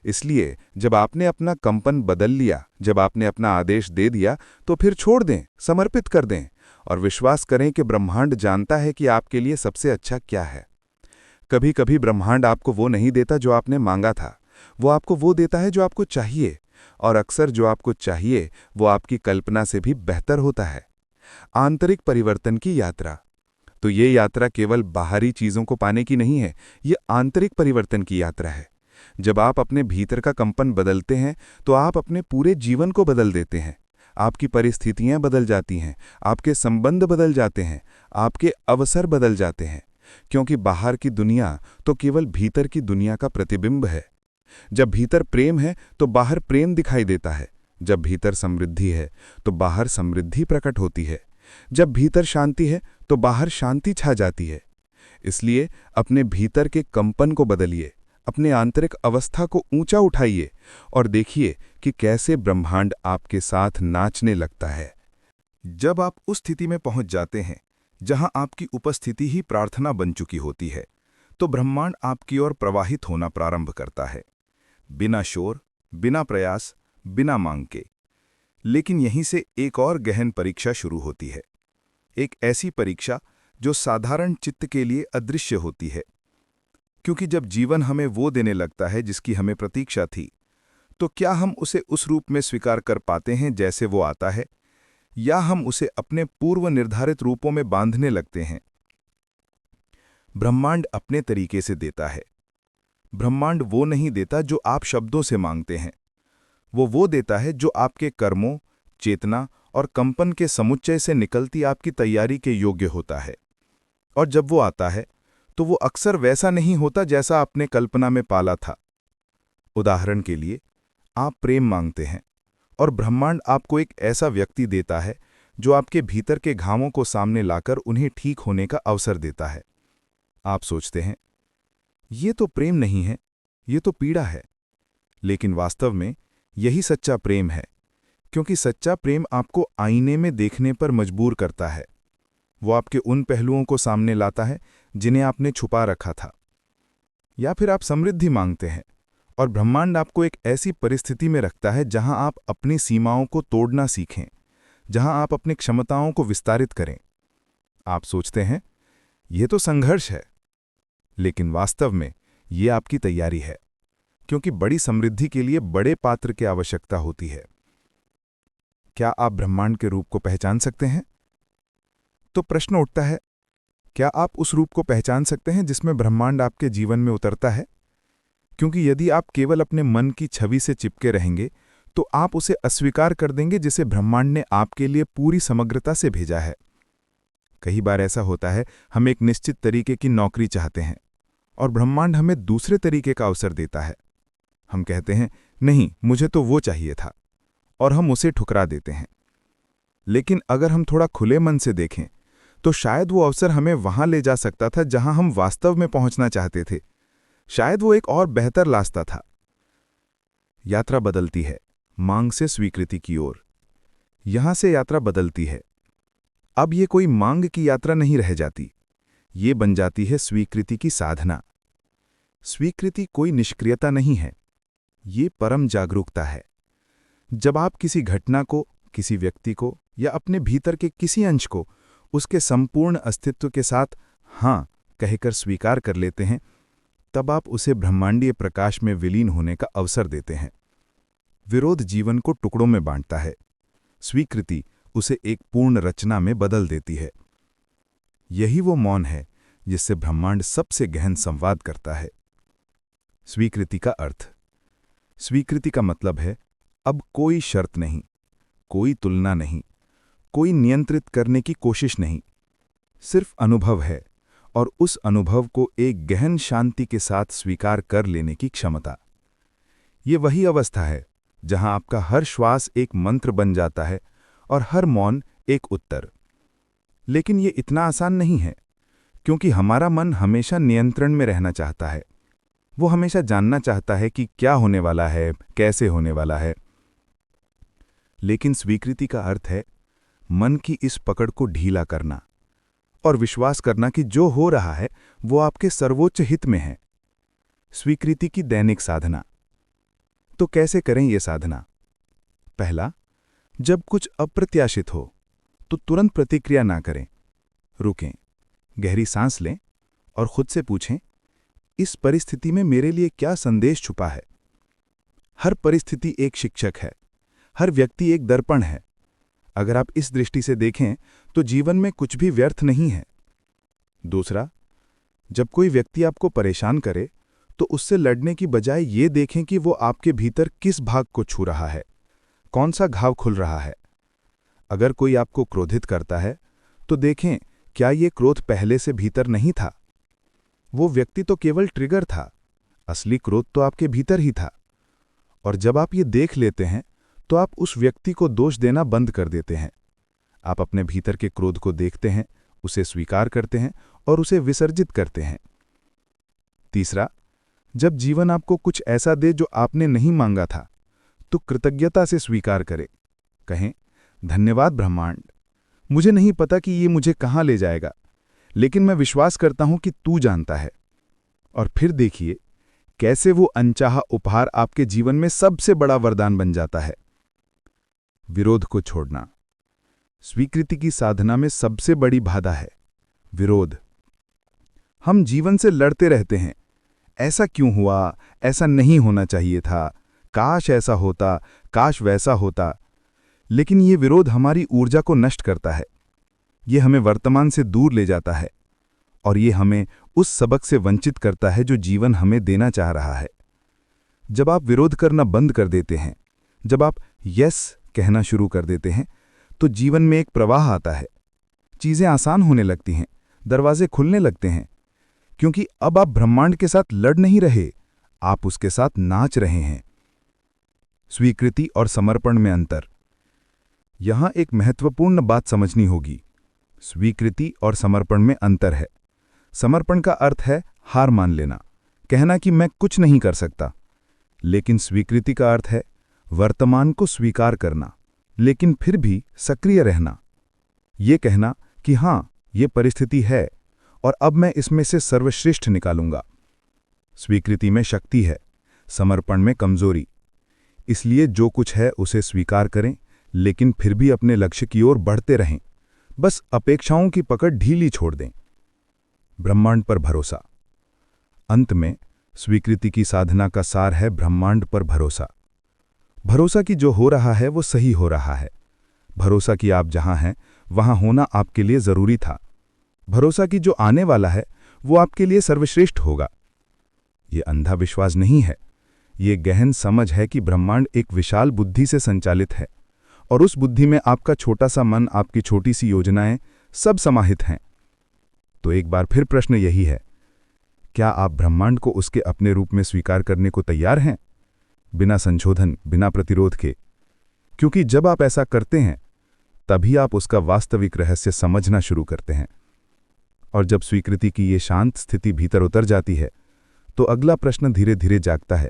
इसलिए जब आपने अपना कंपन बदल लिया, जब आपने अपना आदेश दे दिया, तो फिर छोड़ दें, समर्पित कर दें, और विश्वास करें कि ब्रह्मांड जानता है कि आपके लिए सबसे अच्छा क्या है। कभी कभी ब्रह्मांड आपको वो नहीं देता जो आपने मांगा था, वो आपको वो देता है जो आपको चाहिए, और अक्सर जो आपको चाहिए वो आपकी कल्पना से भी बेहतर होता है। आंतरिक परिवर्तन की यात्रा। तो ये यात्रा केवल बाहरी चीजों को पाने की नहीं है, ये आंतरिक परिवर्तन की यात्रा है। जब आप अपने भीतर का कंपन बदलते हैं, तो आप अपने पूरे जीवन को बदल देते हैं। आपकी परिस्थितियां बदल जाती हैं, आपके संबंध बदल जाते हैं, आपके अवसर बदल जाते हैं, क्योंकि बाहर की दुनिया तो केवल भीतर की दुनिया का प्रतिबिंब है। जब भीतर प्रेम है, तो बाहर प्रेम दिखाई देता है। जब भीतर समृद्धि है, तो बाहर समृद्धि प्रकट होती है। जब भीतर शांति है, तो बाहर शांति छा जाती है। इसलिए अपने भीतर के कंपन को बदलिए, अपने आंतरिक अवस्था को ऊंचा उठाइए, और देखिए कि कैसे ब्रह्मांड आपके साथ नाचने लगता है। जब आप उस स्थिति में पहुंच जाते हैं जहां आपकी उपस्थिति ही प्रार्थना बन चुकी होती है, तो ब्रह्मांड आपकी ओर प्रवाहित होना प्रारंभ करता है, बिना शोर, बिना प्रयास, बिना मांग के। लेकिन यहीं से एक और गहन परीक्षा शुरू होती है, एक ऐसी परीक्षा जो साधारण चित्त के लिए अदृश्य होती है। क्योंकि जब जीवन हमें वो देने लगता है जिसकी हमें प्रतीक्षा थी, तो क्या हम उसे उस रूप में स्वीकार कर पाते हैं जैसे वो आता है, या हम उसे अपने पूर्व निर्धारित रूपों में बांधने लगते हैं? ब्रह्मांड अपने तरीके से देता है। ब्रह्मांड वो नहीं देता जो आप शब्दों से मांगते हैं, वो देता है जो आपके कर्मों, चेतना और कंपन के समुच्चय से निकलती आपकी तैयारी के योग्य होता है। और जब वो आता है, तो वो अक्सर वैसा नहीं होता जैसा आपने कल्पना में पाला था। उदाहरण के लिए, आप प्रेम मांगते हैं, और ब्रह्मांड आपको एक ऐसा व्यक्ति देता है जो आपके भीतर के घावों को सामने लाकर उन्हें ठीक होने का अवसर देता है। आप सोचते हैं, ये तो प्रेम नहीं है, ये तो पीड़ा है। लेकिन वास्तव में यही सच्चा प्रेम है। क्योंकि सच्चा प्रेम आपको आईने में देखने पर मजबूर करता है। वो आपके उन पहलुओं को सामने लाता है जिन्हें आपने छुपा रखा था। या फिर आप समृद्धि मांगते हैं और ब्रह्मांड आपको एक ऐसी परिस्थिति में रखता है जहां आप अपनी सीमाओं को तोड़ना सीखें, जहां आप अपनी क्षमताओं को विस्तारित करें। आप सोचते हैं यह तो संघर्ष है, लेकिन वास्तव में ये आपकी तैयारी है, क्योंकि बड़ी समृद्धि के लिए बड़े पात्र की आवश्यकता होती है। क्या आप ब्रह्मांड के रूप को पहचान सकते हैं? तो प्रश्न उठता है, क्या आप उस रूप को पहचान सकते हैं जिसमें ब्रह्मांड आपके जीवन में उतरता है? क्योंकि यदि आप केवल अपने मन की छवि से चिपके रहेंगे तो आप उसे अस्वीकार कर देंगे जिसे ब्रह्मांड ने आपके लिए पूरी समग्रता से भेजा है। कई बार ऐसा होता है, हम एक निश्चित तरीके की नौकरी चाहते हैं और ब्रह्मांड हमें दूसरे तरीके का अवसर देता है। हम कहते हैं, नहीं, मुझे तो वो चाहिए था, और हम उसे ठुकरा देते हैं। लेकिन अगर हम थोड़ा खुले मन से देखें तो शायद वो अवसर हमें वहां ले जा सकता था जहां हम वास्तव में पहुंचना चाहते थे। शायद वो एक और बेहतर रास्ता था। यात्रा बदलती है, मांग से स्वीकृति की ओर। यहां से यात्रा बदलती है। अब ये कोई मांग की यात्रा नहीं रह जाती, ये बन जाती है स्वीकृति की साधना। स्वीकृति कोई निष्क्रियता नहीं है, ये परम जागरूकता है। जब आप किसी घटना को, किसी व्यक्ति को या अपने भीतर के किसी अंश को उसके संपूर्ण अस्तित्व के साथ हां कहकर स्वीकार कर लेते हैं, तब आप उसे ब्रह्मांडीय प्रकाश में विलीन होने का अवसर देते हैं। विरोध जीवन को टुकड़ों में बांटता है, स्वीकृति उसे एक पूर्ण रचना में बदल देती है। यही वो मौन है जिससे ब्रह्मांड सबसे गहन संवाद करता है। स्वीकृति का अर्थ। स्वीकृति का मतलब है अब कोई शर्त नहीं, कोई तुलना नहीं, कोई नियंत्रित करने की कोशिश नहीं, सिर्फ अनुभव है, और उस अनुभव को एक गहन शांति के साथ स्वीकार कर लेने की क्षमता। ये वही अवस्था है जहां आपका हर श्वास एक मंत्र बन जाता है और हर मौन एक उत्तर। लेकिन ये इतना आसान नहीं है, क्योंकि हमारा मन हमेशा नियंत्रण में रहना चाहता है। वो हमेशा जानना चाहता है कि क्या होने वाला है, कैसे होने वाला है। लेकिन स्वीकृति का अर्थ है मन की इस पकड़ को ढीला करना और विश्वास करना कि जो हो रहा है वो आपके सर्वोच्च हित में है। स्वीकृति की दैनिक साधना। तो कैसे करें ये साधना? पहला, जब कुछ अप्रत्याशित हो तो तुरंत प्रतिक्रिया ना करें। रुकें, गहरी सांस लें और खुद से पूछें, इस परिस्थिति में मेरे लिए क्या संदेश छुपा है? हर परिस्थिति एक शिक्षक है, हर व्यक्ति एक दर्पण है। अगर आप इस दृष्टि से देखें तो जीवन में कुछ भी व्यर्थ नहीं है। दूसरा, जब कोई व्यक्ति आपको परेशान करे तो उससे लड़ने की बजाय ये देखें कि वो आपके भीतर किस भाग को छू रहा है, कौन सा घाव खुल रहा है। अगर कोई आपको क्रोधित करता है तो देखें, क्या ये क्रोध पहले से भीतर नहीं था? वो व्यक्ति तो केवल ट्रिगर था, असली क्रोध तो आपके भीतर ही था। और जब आप ये देख लेते हैं तो आप उस व्यक्ति को दोष देना बंद कर देते हैं। आप अपने भीतर के क्रोध को देखते हैं, उसे स्वीकार करते हैं और उसे विसर्जित करते हैं। तीसरा, जब जीवन आपको कुछ ऐसा दे जो आपने नहीं मांगा था, तो कृतज्ञता से स्वीकार करें। कहें, धन्यवाद ब्रह्मांड, मुझे नहीं पता कि ये मुझे कहाँ ले जाएगा, लेकिन मैं विश्वास करता हूं कि तू जानता है। और फिर देखिए कैसे वो अनचाहा उपहार आपके जीवन में सबसे बड़ा वरदान बन जाता है। विरोध को छोड़ना। स्वीकृति की साधना में सबसे बड़ी बाधा है विरोध। हम जीवन से लड़ते रहते हैं, ऐसा क्यों हुआ, ऐसा नहीं होना चाहिए था, काश ऐसा होता, काश वैसा होता। लेकिन ये विरोध हमारी ऊर्जा को नष्ट करता है, ये हमें वर्तमान से दूर ले जाता है और ये हमें उस सबक से वंचित करता है जो जीवन हमें देना चाह रहा है। जब आप विरोध करना बंद कर देते हैं, जब आप यस कहना शुरू कर देते हैं, तो जीवन में एक प्रवाह आता है। चीजें आसान होने लगती हैं, दरवाजे खुलने लगते हैं, क्योंकि अब आप ब्रह्मांड के साथ लड़ नहीं रहे, आप उसके साथ नाच रहे हैं। स्वीकृति और समर्पण में अंतर। यहां एक महत्वपूर्ण बात समझनी होगी। स्वीकृति और समर्पण में अंतर है। समर्पण का अर्थ है हार मान लेना, कहना कि मैं कुछ नहीं कर सकता। लेकिन स्वीकृति का अर्थ है वर्तमान को स्वीकार करना, लेकिन फिर भी सक्रिय रहना। ये कहना कि हाँ, ये परिस्थिति है और अब मैं इसमें से सर्वश्रेष्ठ निकालूंगा। स्वीकृति में शक्ति है, समर्पण में कमजोरी। इसलिए जो कुछ है उसे स्वीकार करें, लेकिन फिर भी अपने लक्ष्य की ओर बढ़ते रहें। बस अपेक्षाओं की पकड़ ढीली छोड़ दें। ब्रह्मांड पर भरोसा। अंत में स्वीकृति की साधना का सार है ब्रह्मांड पर भरोसा। भरोसा कि जो हो रहा है वो सही हो रहा है। भरोसा कि आप जहां हैं वहां होना आपके लिए जरूरी था। भरोसा कि जो आने वाला है वो आपके लिए सर्वश्रेष्ठ होगा। ये अंधा विश्वास नहीं है, ये गहन समझ है कि ब्रह्मांड एक विशाल बुद्धि से संचालित है और उस बुद्धि में आपका छोटा सा मन, आपकी छोटी सी योजनाएं सब समाहित हैं। तो एक बार फिर प्रश्न यही है, क्या आप ब्रह्मांड को उसके अपने रूप में स्वीकार करने को तैयार हैं? बिना संशोधन, बिना प्रतिरोध के। क्योंकि जब आप ऐसा करते हैं तभी आप उसका वास्तविक रहस्य समझना शुरू करते हैं। और जब स्वीकृति की ये शांत स्थिति भीतर उतर जाती है तो अगला प्रश्न धीरे धीरे जागता है।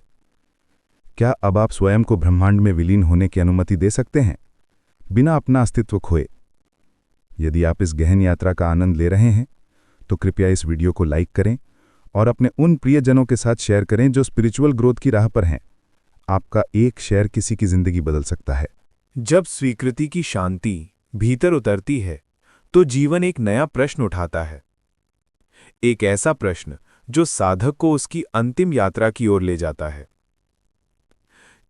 क्या अब आप स्वयं को ब्रह्मांड में विलीन होने की अनुमति दे सकते हैं, बिना अपना अस्तित्व खोए? यदि आप इस गहन यात्रा का आनंद ले रहे हैं तो कृपया इस वीडियो को लाइक करें और अपने उन प्रियजनों के साथ शेयर करें जो स्पिरिचुअल ग्रोथ की राह पर हैं। आपका एक शेयर किसी की जिंदगी बदल सकता है। जब स्वीकृति की शांति भीतर उतरती है तो जीवन एक नया प्रश्न उठाता है। एक ऐसा प्रश्न जो साधक को उसकी अंतिम यात्रा की ओर ले जाता है।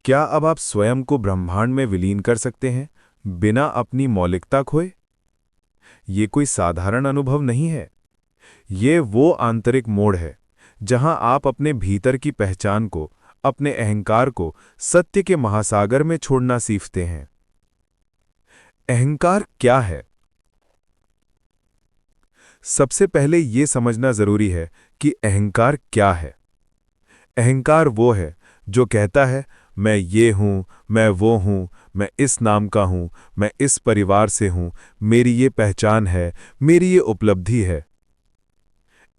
क्या अब आप स्वयं को ब्रह्मांड में विलीन कर सकते हैं बिना अपनी मौलिकता खोए? ये कोई साधारण अनुभव नहीं है। ये वो आंतरिक मोड़ है जहां आप अपने भीतर की पहचान को, अपने अहंकार को सत्य के महासागर में छोड़ना सीखते हैं। अहंकार क्या है? सबसे पहले यह समझना जरूरी है कि अहंकार क्या है। अहंकार वो है जो कहता है मैं ये हूं, मैं वो हूं, मैं इस नाम का हूं, मैं इस परिवार से हूं, मेरी ये पहचान है, मेरी ये उपलब्धि है।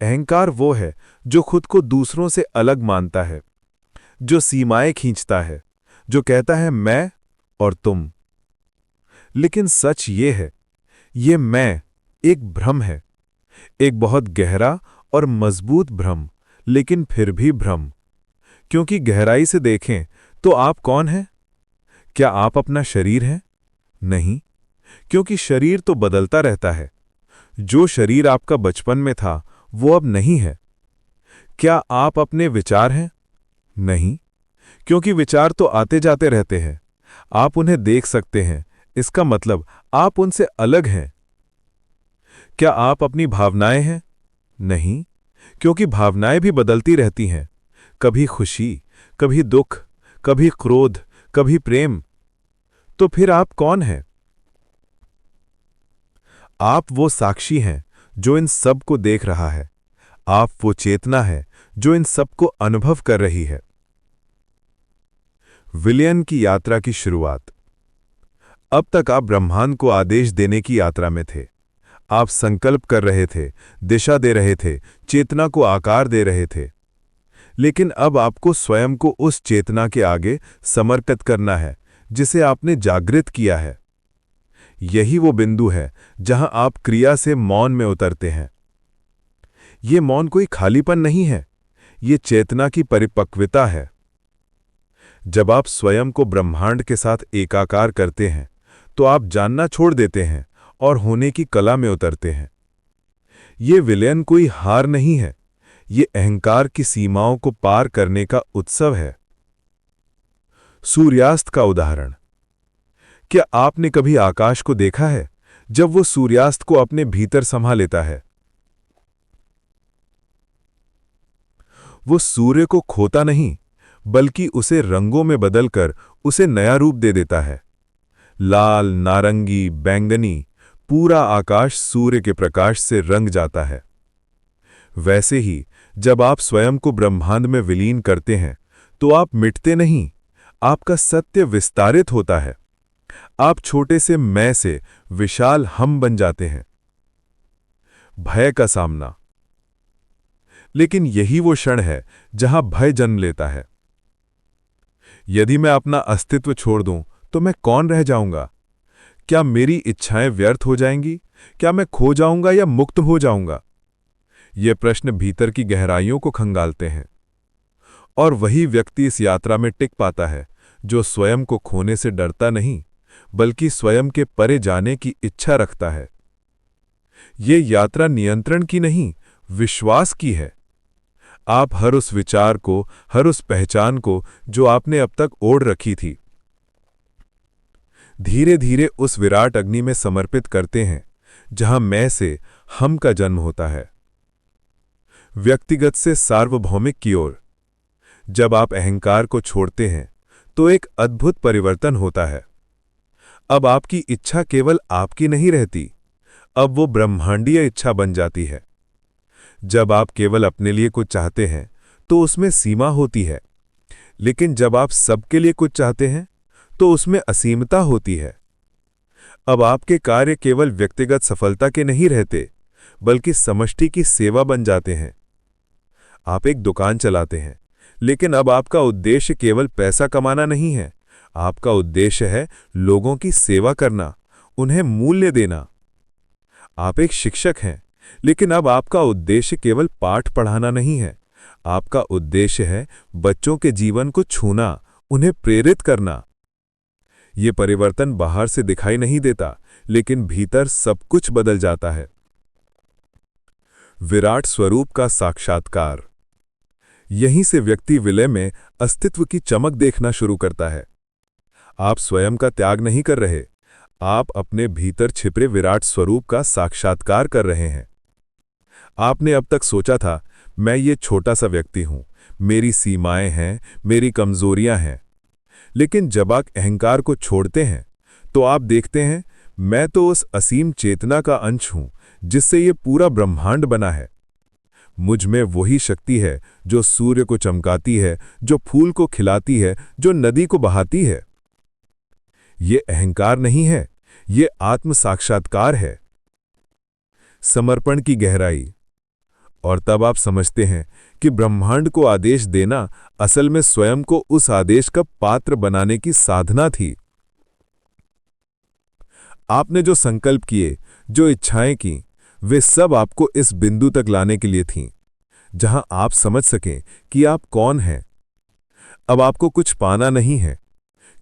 अहंकार वो है जो खुद को दूसरों से अलग मानता है, जो सीमाएं खींचता है, जो कहता है मैं और तुम। लेकिन सच ये है, ये मैं एक भ्रम है, एक बहुत गहरा और मजबूत भ्रम, लेकिन फिर भी भ्रम। क्योंकि गहराई से देखें तो आप कौन हैं? क्या आप अपना शरीर हैं? नहीं, क्योंकि शरीर तो बदलता रहता है। जो शरीर आपका बचपन में था वो अब नहीं है। क्या आप अपने विचार हैं? नहीं, क्योंकि विचार तो आते जाते रहते हैं। आप उन्हें देख सकते हैं, इसका मतलब आप उनसे अलग हैं। क्या आप अपनी भावनाएं हैं? नहीं, क्योंकि भावनाएं भी बदलती रहती हैं। कभी खुशी, कभी दुख, कभी क्रोध, कभी प्रेम। तो फिर आप कौन हैं? आप वो साक्षी हैं जो इन सब को देख रहा है। आप वो चेतना है जो इन सब को अनुभव कर रही है। विलयन की यात्रा की शुरुआत। अब तक आप ब्रह्मांड को आदेश देने की यात्रा में थे। आप संकल्प कर रहे थे, दिशा दे रहे थे, चेतना को आकार दे रहे थे। लेकिन अब आपको स्वयं को उस चेतना के आगे समर्पित करना है जिसे आपने जागृत किया है। यही वो बिंदु है जहां आप क्रिया से मौन में उतरते हैं। ये मौन कोई खालीपन नहीं है, ये चेतना की परिपक्वता है। जब आप स्वयं को ब्रह्मांड के साथ एकाकार करते हैं तो आप जानना छोड़ देते हैं और होने की कला में उतरते हैं। ये विलयन कोई हार नहीं है, ये अहंकार की सीमाओं को पार करने का उत्सव है। सूर्यास्त का उदाहरण। क्या आपने कभी आकाश को देखा है जब वो सूर्यास्त को अपने भीतर समा लेता है? वो सूर्य को खोता नहीं, बल्कि उसे रंगों में बदलकर उसे नया रूप दे देता है। लाल, नारंगी, बैंगनी, पूरा आकाश सूर्य के प्रकाश से रंग जाता है। वैसे ही जब आप स्वयं को ब्रह्मांड में विलीन करते हैं तो आप मिटते नहीं, आपका सत्य विस्तारित होता है। आप छोटे से मैं से विशाल हम बन जाते हैं। भय का सामना। लेकिन यही वो क्षण है जहां भय जन्म लेता है। यदि मैं अपना अस्तित्व छोड़ दूं तो मैं कौन रह जाऊंगा? क्या मेरी इच्छाएं व्यर्थ हो जाएंगी? क्या मैं खो जाऊंगा या मुक्त हो जाऊंगा? ये प्रश्न भीतर की गहराइयों को खंगालते हैं। और वही व्यक्ति इस यात्रा में टिक पाता है जो स्वयं को खोने से डरता नहीं, बल्कि स्वयं के परे जाने की इच्छा रखता है। ये यात्रा नियंत्रण की नहीं, विश्वास की है। आप हर उस विचार को, हर उस पहचान को जो आपने अब तक ओढ़ रखी थी, धीरे धीरे उस विराट अग्नि में समर्पित करते हैं जहां मैं से हम का जन्म होता है। व्यक्तिगत से सार्वभौमिक की ओर जब आप अहंकार को छोड़ते हैं तो एक अद्भुत परिवर्तन होता है। अब आपकी इच्छा केवल आपकी नहीं रहती, अब वो ब्रह्मांडीय इच्छा बन जाती है। जब आप केवल अपने लिए कुछ चाहते हैं तो उसमें सीमा होती है, लेकिन जब आप सबके लिए कुछ चाहते हैं तो उसमें असीमता होती है। अब आपके कार्य केवल व्यक्तिगत सफलता के नहीं रहते, बल्कि समष्टि की सेवा बन जाते हैं। आप एक दुकान चलाते हैं, लेकिन अब आपका उद्देश्य केवल पैसा कमाना नहीं है, आपका उद्देश्य है लोगों की सेवा करना, उन्हें मूल्य देना। आप एक शिक्षक हैं, लेकिन अब आपका उद्देश्य केवल पाठ पढ़ाना नहीं है, आपका उद्देश्य है बच्चों के जीवन को छूना, उन्हें प्रेरित करना। ये परिवर्तन बाहर से दिखाई नहीं देता, लेकिन भीतर सब कुछ बदल जाता है। विराट स्वरूप का साक्षात्कार। यहीं से व्यक्ति विलय में अस्तित्व की चमक देखना शुरू करता है। आप स्वयं का त्याग नहीं कर रहे, आप अपने भीतर छिपे विराट स्वरूप का साक्षात्कार कर रहे हैं। आपने अब तक सोचा था, मैं ये छोटा सा व्यक्ति हूं, मेरी सीमाएं हैं, मेरी कमजोरियां हैं। लेकिन जब आप अहंकार को छोड़ते हैं तो आप देखते हैं, मैं तो उस असीम चेतना का अंश हूं जिससे ये पूरा ब्रह्मांड बना है। मुझ में वही शक्ति है जो सूर्य को चमकाती है, जो फूल को खिलाती है, जो नदी को बहाती है। ये अहंकार नहीं है, ये आत्म साक्षात्कार है। समर्पण की गहराई। और तब आप समझते हैं कि ब्रह्मांड को आदेश देना असल में स्वयं को उस आदेश का पात्र बनाने की साधना थी। आपने जो संकल्प किए, जो इच्छाएं की, वे सब आपको इस बिंदु तक लाने के लिए थीं, जहां आप समझ सकें कि आप कौन हैं। अब आपको कुछ पाना नहीं है,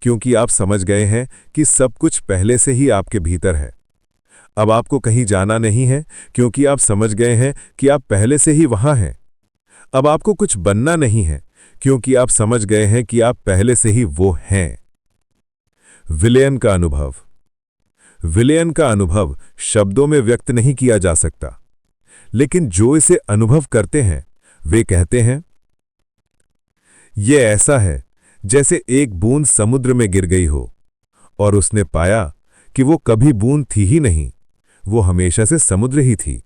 क्योंकि आप समझ गए हैं कि सब कुछ पहले से ही आपके भीतर है। अब आपको कहीं जाना नहीं है, क्योंकि आप समझ गए हैं कि आप पहले से ही वहां हैं। अब आपको कुछ बनना नहीं है, क्योंकि आप समझ गए हैं कि आप पहले से ही वो हैं। विलयन का अनुभव। विलयन का अनुभव शब्दों में व्यक्त नहीं किया जा सकता, लेकिन जो इसे अनुभव करते हैं वे कहते हैं, ये ऐसा है जैसे एक बूंद समुद्र में गिर गई हो और उसने पाया कि वो कभी बूंद थी ही नहीं, वो हमेशा से समुद्र ही थी।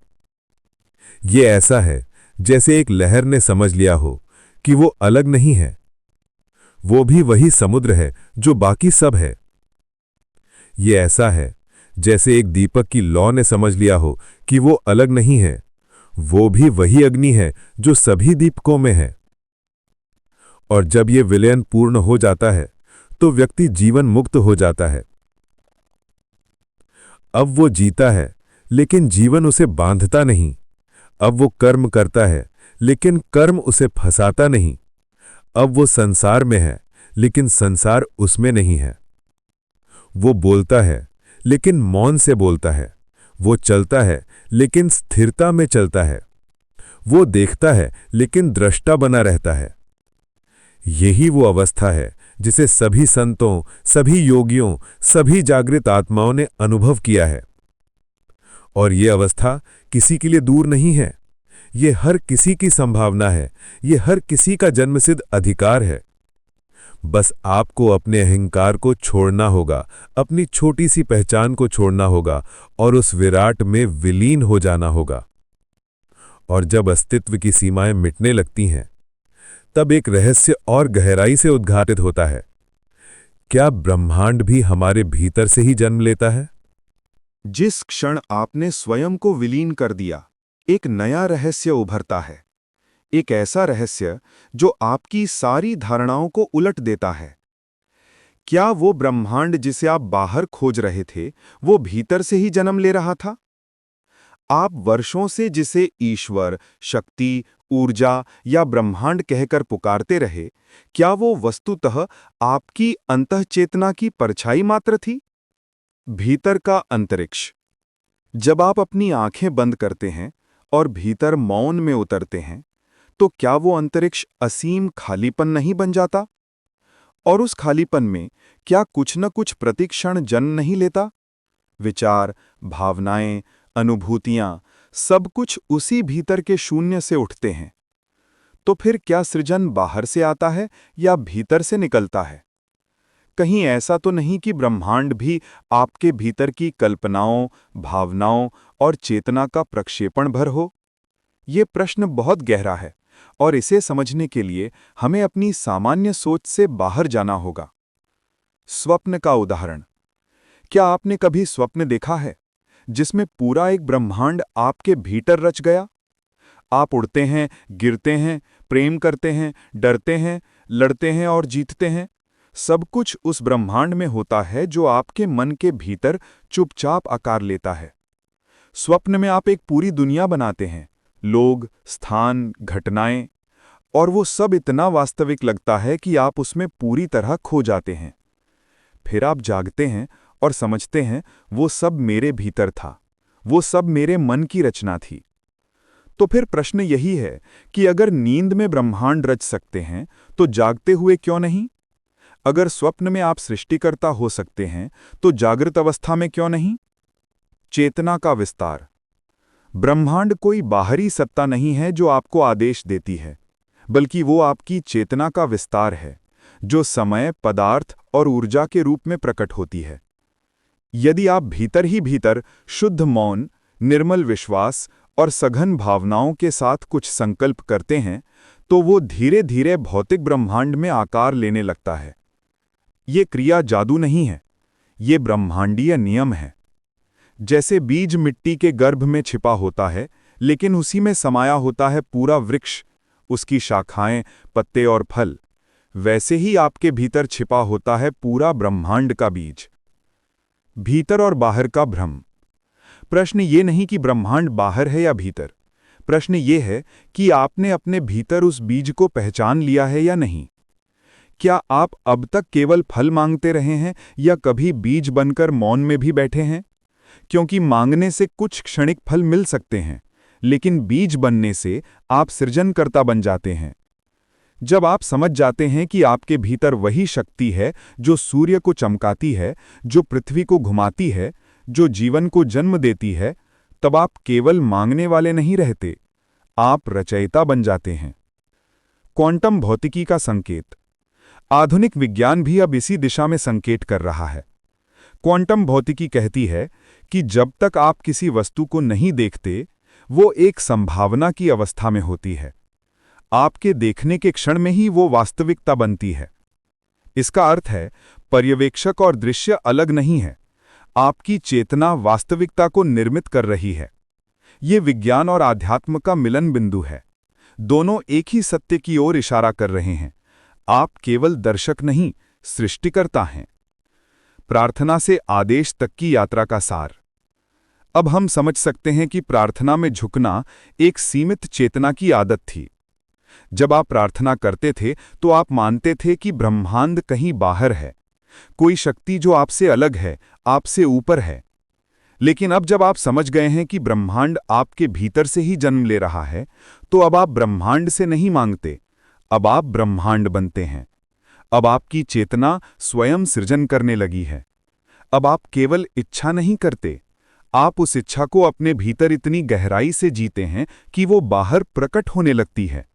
ये ऐसा है जैसे एक लहर ने समझ लिया हो कि वो अलग नहीं है, वो भी वही समुद्र है जो बाकी सब है। ये ऐसा है जैसे एक दीपक की लौ ने समझ लिया हो कि वो अलग नहीं है, वो भी वही अग्नि है जो सभी दीपकों में है। और जब ये विलयन पूर्ण हो जाता है तो व्यक्ति जीवन मुक्त हो जाता है। अब वो जीता है, लेकिन जीवन उसे बांधता नहीं। अब वो कर्म करता है, लेकिन कर्म उसे फंसाता नहीं। अब वो संसार में है, लेकिन संसार उसमें नहीं है। वो बोलता है, लेकिन मौन से बोलता है। वो चलता है, लेकिन स्थिरता में चलता है। वो देखता है, लेकिन दृष्टा बना रहता है। यही वो अवस्था है जिसे सभी संतों, सभी योगियों, सभी जागृत आत्माओं ने अनुभव किया है। और ये अवस्था किसी के लिए दूर नहीं है, ये हर किसी की संभावना है, ये हर किसी का जन्मसिद्ध अधिकार है। बस आपको अपने अहंकार को छोड़ना होगा, अपनी छोटी सी पहचान को छोड़ना होगा और उस विराट में विलीन हो जाना होगा। और जब अस्तित्व की सीमाएं मिटने लगती हैं, तब एक रहस्य और गहराई से उद्घाटित होता है। क्या ब्रह्मांड भी हमारे भीतर से ही जन्म लेता है? जिस क्षण आपने स्वयं को विलीन कर दिया, एक नया रहस्य उभरता है। एक ऐसा रहस्य जो आपकी सारी धारणाओं को उलट देता है। क्या वो ब्रह्मांड जिसे आप बाहर खोज रहे थे, वो भीतर से ही जन्म ले रहा था? आप वर्षों से जिसे ईश्वर, शक्ति, ऊर्जा या ब्रह्मांड कहकर पुकारते रहे, क्या वो वस्तुतः आपकी अंतःचेतना की परछाई मात्र थी? भीतर का अंतरिक्ष। जब आप अपनी आंखें बंद करते हैं और भीतर मौन में उतरते हैं, तो क्या वो अंतरिक्ष असीम खालीपन नहीं बन जाता? और उस खालीपन में क्या कुछ न कुछ प्रतिक्षण जन्म नहीं लेता? विचार, भावनाएं, अनुभूतियां, सब कुछ उसी भीतर के शून्य से उठते हैं। तो फिर क्या सृजन बाहर से आता है या भीतर से निकलता है? कहीं ऐसा तो नहीं कि ब्रह्मांड भी आपके भीतर की कल्पनाओं, भावनाओं और चेतना का प्रक्षेपण भर हो? ये प्रश्न बहुत गहरा है और इसे समझने के लिए हमें अपनी सामान्य सोच से बाहर जाना होगा। स्वप्न का उदाहरण। क्या आपने कभी स्वप्न देखा है जिसमें पूरा एक ब्रह्मांड आपके भीतर रच गया? आप उड़ते हैं, गिरते हैं, प्रेम करते हैं, डरते हैं, लड़ते हैं और जीतते हैं। सब कुछ उस ब्रह्मांड में होता है जो आपके मन के भीतर चुपचाप आकार लेता है। स्वप्न में आप एक पूरी दुनिया बनाते हैं, लोग, स्थान, घटनाएं, और वो सब इतना वास्तविक लगता है कि आप उसमें पूरी तरह खो जाते हैं। फिर आप जागते हैं और समझते हैं वो सब मेरे भीतर था, वो सब मेरे मन की रचना थी। तो फिर प्रश्न यही है कि अगर नींद में ब्रह्मांड रच सकते हैं तो जागते हुए क्यों नहीं? अगर स्वप्न में आप सृष्टिकर्ता हो सकते हैं तो जागृत अवस्था में क्यों नहीं? चेतना का विस्तार। ब्रह्मांड कोई बाहरी सत्ता नहीं है जो आपको आदेश देती है, बल्कि वो आपकी चेतना का विस्तार है, जो समय, पदार्थ और ऊर्जा के रूप में प्रकट होती है। यदि आप भीतर ही भीतर शुद्ध मौन, निर्मल विश्वास और सघन भावनाओं के साथ कुछ संकल्प करते हैं, तो वो धीरे धीरे भौतिक ब्रह्मांड में आकार लेने लगता है। ये क्रिया जादू नहीं है, ये ब्रह्मांडीय नियम है। जैसे बीज मिट्टी के गर्भ में छिपा होता है, लेकिन उसी में समाया होता है पूरा वृक्ष, उसकी शाखाएं, पत्ते और फल, वैसे ही आपके भीतर छिपा होता है पूरा ब्रह्मांड का बीज। भीतर और बाहर का भ्रम। प्रश्न ये नहीं कि ब्रह्मांड बाहर है या भीतर, प्रश्न ये है कि आपने अपने भीतर उस बीज को पहचान लिया है या नहीं। क्या आप अब तक केवल फल मांगते रहे हैं या कभी बीज बनकर मौन में भी बैठे हैं? क्योंकि मांगने से कुछ क्षणिक फल मिल सकते हैं, लेकिन बीज बनने से आप सृजनकर्ता बन जाते हैं। जब आप समझ जाते हैं कि आपके भीतर वही शक्ति है जो सूर्य को चमकाती है, जो पृथ्वी को घुमाती है, जो जीवन को जन्म देती है, तब आप केवल मांगने वाले नहीं रहते, आप रचयिता बन जाते हैं। क्वांटम भौतिकी का संकेत। आधुनिक विज्ञान भी अब इसी दिशा में संकेत कर रहा है। क्वांटम भौतिकी कहती है कि जब तक आप किसी वस्तु को नहीं देखते, वो एक संभावना की अवस्था में होती है। आपके देखने के क्षण में ही वो वास्तविकता बनती है। इसका अर्थ है, पर्यवेक्षक और दृश्य अलग नहीं है, आपकी चेतना वास्तविकता को निर्मित कर रही है। ये विज्ञान और आध्यात्म का मिलन बिंदु है। दोनों एक ही सत्य की ओर इशारा कर रहे हैं। आप केवल दर्शक नहीं, सृष्टिकर्ता हैं। प्रार्थना से आदेश तक की यात्रा का सार। अब हम समझ सकते हैं कि प्रार्थना में झुकना एक सीमित चेतना की आदत थी। जब आप प्रार्थना करते थे तो आप मानते थे कि ब्रह्मांड कहीं बाहर है, कोई शक्ति जो आपसे अलग है, आपसे ऊपर है। लेकिन अब जब आप समझ गए हैं कि ब्रह्मांड आपके भीतर से ही जन्म ले रहा है, तो अब आप ब्रह्मांड से नहीं मांगते, अब आप ब्रह्मांड बनते हैं। अब आपकी चेतना स्वयं सृजन करने लगी है। अब आप केवल इच्छा नहीं करते, आप उस इच्छा को अपने भीतर इतनी गहराई से जीते हैं कि वो बाहर प्रकट होने लगती है।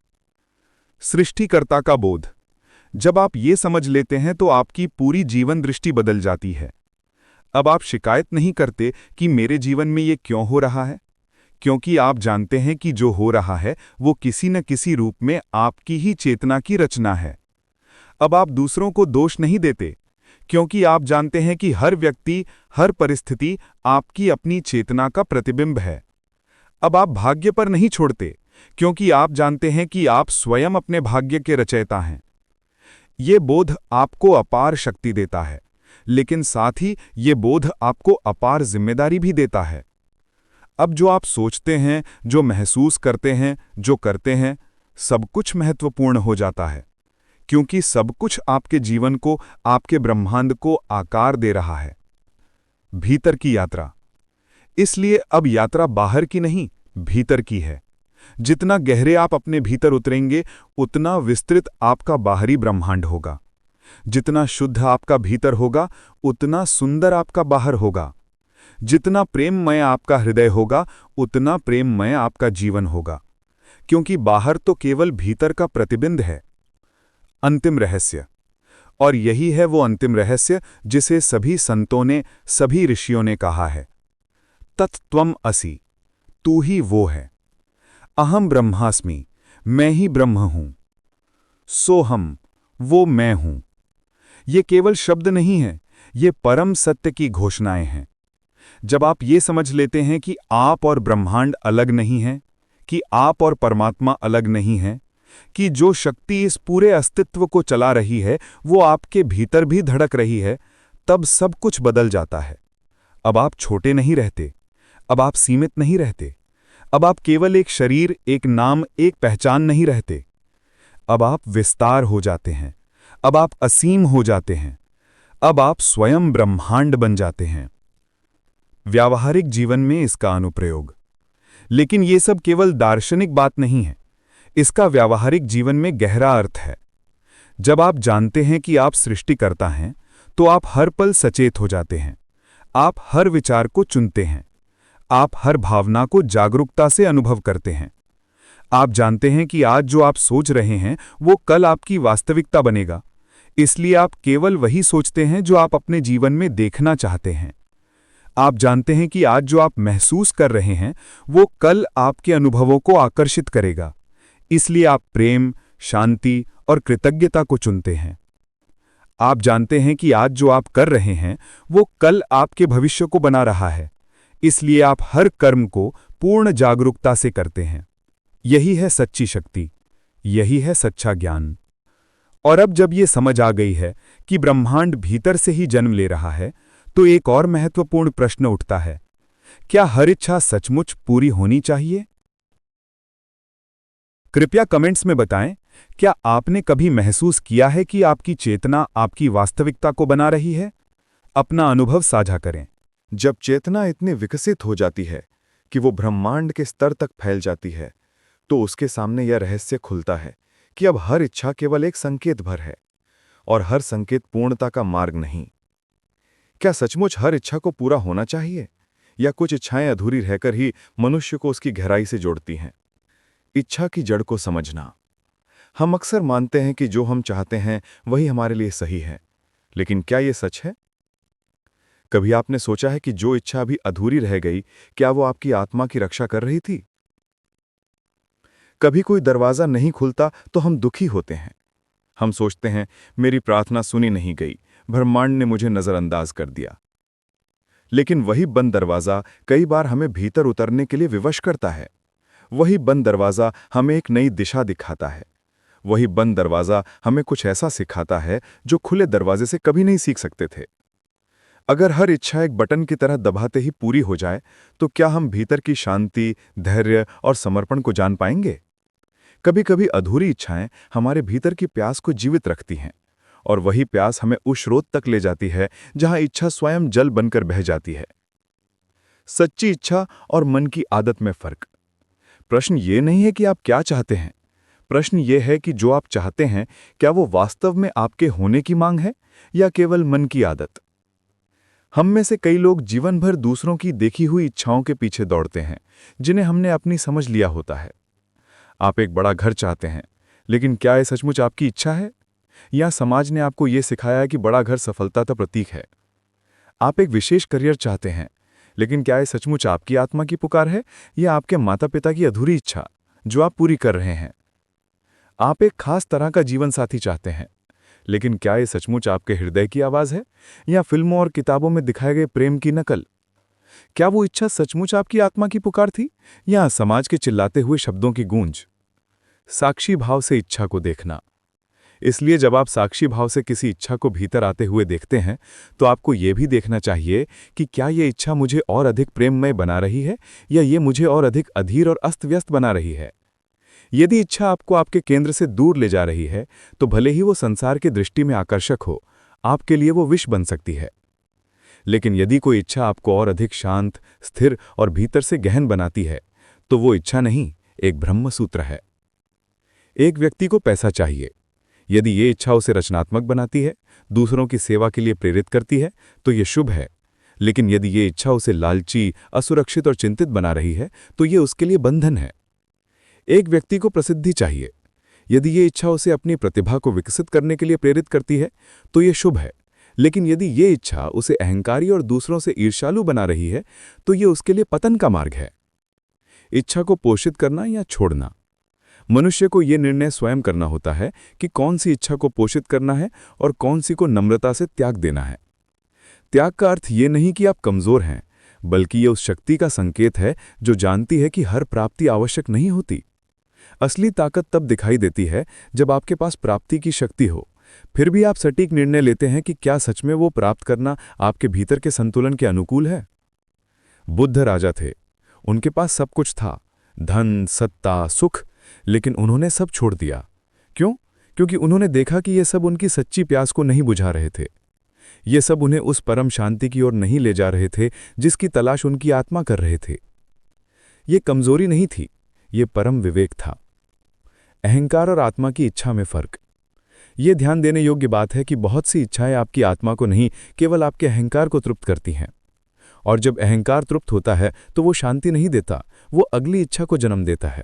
सृष्टिकर्ता का बोध। जब आप ये समझ लेते हैं तो आपकी पूरी जीवन दृष्टि बदल जाती है। अब आप शिकायत नहीं करते कि मेरे जीवन में ये क्यों हो रहा है, क्योंकि आप जानते हैं कि जो हो रहा है वो किसी न किसी रूप में आपकी ही चेतना की रचना है। अब आप दूसरों को दोष नहीं देते, क्योंकि आप जानते हैं कि हर व्यक्ति, हर परिस्थिति आपकी अपनी चेतना का प्रतिबिंब है। अब आप भाग्य पर नहीं छोड़ते, क्योंकि आप जानते हैं कि आप स्वयं अपने भाग्य के रचयिता हैं। ये बोध आपको अपार शक्ति देता है, लेकिन साथ ही ये बोध आपको अपार जिम्मेदारी भी देता है। अब जो आप सोचते हैं, जो महसूस करते हैं, जो करते हैं, सब कुछ महत्वपूर्ण हो जाता है, क्योंकि सब कुछ आपके जीवन को, आपके ब्रह्मांड को आकार दे रहा है। भीतर की यात्रा। इसलिए अब यात्रा बाहर की नहीं, भीतर की है। जितना गहरे आप अपने भीतर उतरेंगे, उतना विस्तृत आपका बाहरी ब्रह्मांड होगा। जितना शुद्ध आपका भीतर होगा, उतना सुंदर आपका बाहर होगा। जितना प्रेममय आपका हृदय होगा, उतना प्रेममय आपका जीवन होगा, क्योंकि बाहर तो केवल भीतर का प्रतिबिंब है। अंतिम रहस्य। और यही है वो अंतिम रहस्य जिसे सभी संतों ने, सभी ऋषियों ने कहा है। तत्त्वम् असि, तू ही वो है। अहम ब्रह्मास्मि, मैं ही ब्रह्म हूं। सोहम, वो मैं हूं। ये केवल शब्द नहीं है, ये परम सत्य की घोषणाएं हैं। जब आप ये समझ लेते हैं कि आप और ब्रह्मांड अलग नहीं हैं, कि आप और परमात्मा अलग नहीं हैं, कि जो शक्ति इस पूरे अस्तित्व को चला रही है वो आपके भीतर भी धड़क रही है, तब सब कुछ बदल जाता है। अब आप छोटे नहीं रहते, अब आप सीमित नहीं रहते, अब आप केवल एक शरीर, एक नाम, एक पहचान नहीं रहते। अब आप विस्तार हो जाते हैं, अब आप असीम हो जाते हैं, अब आप स्वयं ब्रह्मांड बन जाते हैं। व्यावहारिक जीवन में इसका अनुप्रयोग। लेकिन ये सब केवल दार्शनिक बात नहीं है, इसका व्यावहारिक जीवन में गहरा अर्थ है। जब आप जानते हैं कि आप सृष्टिकर्ता हैं, तो आप हर पल सचेत हो जाते हैं। आप हर विचार को चुनते हैं, आप हर भावना को जागरूकता से अनुभव करते हैं। आप जानते हैं कि आज जो आप सोच रहे हैं वो कल आपकी वास्तविकता बनेगा, इसलिए आप केवल वही सोचते हैं जो आप अपने जीवन में देखना चाहते हैं। आप जानते हैं कि आज जो आप महसूस कर रहे हैं वो कल आपके अनुभवों को आकर्षित करेगा, इसलिए आप प्रेम, शांति और कृतज्ञता को चुनते हैं। आप जानते हैं कि आज जो आप कर रहे हैं वो कल आपके भविष्य को बना रहा है, इसलिए आप हर कर्म को पूर्ण जागरूकता से करते हैं। यही है सच्ची शक्ति, यही है सच्चा ज्ञान। और अब जब ये समझ आ गई है कि ब्रह्मांड भीतर से ही जन्म ले रहा है, तो एक और महत्वपूर्ण प्रश्न उठता है, क्या हर इच्छा सचमुच पूरी होनी चाहिए? कृपया कमेंट्स में बताएं, क्या आपने कभी महसूस किया है कि आपकी चेतना आपकी वास्तविकता को बना रही है? अपना अनुभव साझा करें। जब चेतना इतनी विकसित हो जाती है कि वो ब्रह्मांड के स्तर तक फैल जाती है, तो उसके सामने यह रहस्य खुलता है कि अब हर इच्छा केवल एक संकेत भर है और हर संकेत पूर्णता का मार्ग नहीं। क्या सचमुच हर इच्छा को पूरा होना चाहिए, या कुछ इच्छाएं अधूरी रहकर ही मनुष्य को उसकी गहराई से जोड़ती हैं? इच्छा की जड़ को समझना। हम अक्सर मानते हैं कि जो हम चाहते हैं वही हमारे लिए सही है, लेकिन क्या यह सच है? कभी आपने सोचा है कि जो इच्छा अभी अधूरी रह गई, क्या वो आपकी आत्मा की रक्षा कर रही थी? कभी कोई दरवाजा नहीं खुलता तो हम दुखी होते हैं। हम सोचते हैं, मेरी प्रार्थना सुनी नहीं गई, ब्रह्मांड ने मुझे नजरअंदाज कर दिया। लेकिन वही बंद दरवाजा कई बार हमें भीतर उतरने के लिए विवश करता है। वही बंद दरवाजा हमें एक नई दिशा दिखाता है। वही बंद दरवाजा हमें कुछ ऐसा सिखाता है जो खुले दरवाजे से कभी नहीं सीख सकते थे। अगर हर इच्छा एक बटन की तरह दबाते ही पूरी हो जाए, तो क्या हम भीतर की शांति, धैर्य और समर्पण को जान पाएंगे? कभी कभी अधूरी इच्छाएं हमारे भीतर की प्यास को जीवित रखती हैं, और वही प्यास हमें उस स्रोत तक ले जाती है जहां इच्छा स्वयं जल बनकर बह जाती है। सच्ची इच्छा और मन की आदत में फर्क। प्रश्न ये नहीं है कि आप क्या चाहते हैं, प्रश्न ये है कि जो आप चाहते हैं, क्या वो वास्तव में आपके होने की मांग है या केवल मन की आदत? हम में से कई लोग जीवन भर दूसरों की देखी हुई इच्छाओं के पीछे दौड़ते हैं, जिन्हें हमने अपनी समझ लिया होता है। आप एक बड़ा घर चाहते हैं, लेकिन क्या यह सचमुच आपकी इच्छा है, या समाज ने आपको यह सिखाया है कि बड़ा घर सफलता का प्रतीक है? आप एक विशेष करियर चाहते हैं, लेकिन क्या यह सचमुच आपकी आत्मा की पुकार है, या आपके माता पिता की अधूरी इच्छा जो आप पूरी कर रहे हैं? आप एक खास तरह का जीवन साथी चाहते हैं, लेकिन क्या यह सचमुच आपके हृदय की आवाज है, या फिल्मों और किताबों में दिखाए गए प्रेम की नकल? क्या वो इच्छा सचमुच आपकी आत्मा की पुकार थी, या समाज के चिल्लाते हुए शब्दों की गूंज? साक्षी भाव से इच्छा को देखना। इसलिए जब आप साक्षी भाव से किसी इच्छा को भीतर आते हुए देखते हैं तो आपको ये भी देखना चाहिए कि क्या ये इच्छा मुझे और अधिक प्रेममय बना रही है या ये मुझे और अधिक अधीर और अस्त व्यस्त बना रही है। यदि इच्छा आपको आपके केंद्र से दूर ले जा रही है तो भले ही वो संसार की दृष्टि में आकर्षक हो, आपके लिए वो विष बन सकती है। लेकिन यदि कोई इच्छा आपको और अधिक शांत, स्थिर और भीतर से गहन बनाती है तो वो इच्छा नहीं, एक ब्रह्मसूत्र है। एक व्यक्ति को पैसा चाहिए। यदि ये इच्छा उसे रचनात्मक बनाती है, दूसरों की सेवा के लिए प्रेरित करती है तो ये शुभ है। लेकिन यदि ये इच्छा उसे लालची, असुरक्षित और चिंतित बना रही है तो ये उसके लिए बंधन है। एक व्यक्ति को प्रसिद्धि चाहिए। यदि ये इच्छा उसे अपनी प्रतिभा को विकसित करने के लिए प्रेरित करती है तो ये शुभ है। लेकिन यदि ये इच्छा उसे अहंकारी और दूसरों से ईर्ष्यालु बना रही है तो ये उसके लिए पतन का मार्ग है। इच्छा को पोषित करना या छोड़ना, मनुष्य को यह निर्णय स्वयं करना होता है कि कौन सी इच्छा को पोषित करना है और कौन सी को नम्रता से त्याग देना है। त्याग का अर्थ ये नहीं कि आप कमजोर हैं, बल्कि ये उस शक्ति का संकेत है जो जानती है कि हर प्राप्ति आवश्यक नहीं होती। असली ताकत तब दिखाई देती है जब आपके पास प्राप्ति की शक्ति हो, फिर भी आप सटीक निर्णय लेते हैं कि क्या सच में वो प्राप्त करना आपके भीतर के संतुलन के अनुकूल है। बुद्ध राजा थे, उनके पास सब कुछ था, धन, सत्ता, सुख, लेकिन उन्होंने सब छोड़ दिया। क्यों? क्योंकि उन्होंने देखा कि ये सब उनकी सच्ची प्यास को नहीं बुझा रहे थे। ये सब उन्हें उस परम शांति की ओर नहीं ले जा रहे थे जिसकी तलाश उनकी आत्मा कर रहे थे। ये कमजोरी नहीं थी, ये परम विवेक था। अहंकार और आत्मा की इच्छा में फर्क। ये ध्यान देने योग्य बात है कि बहुत सी इच्छाएं आपकी आत्मा को नहीं, केवल आपके अहंकार को तृप्त करती हैं। और जब अहंकार तृप्त होता है तो वो शांति नहीं देता, वो अगली इच्छा को जन्म देता है।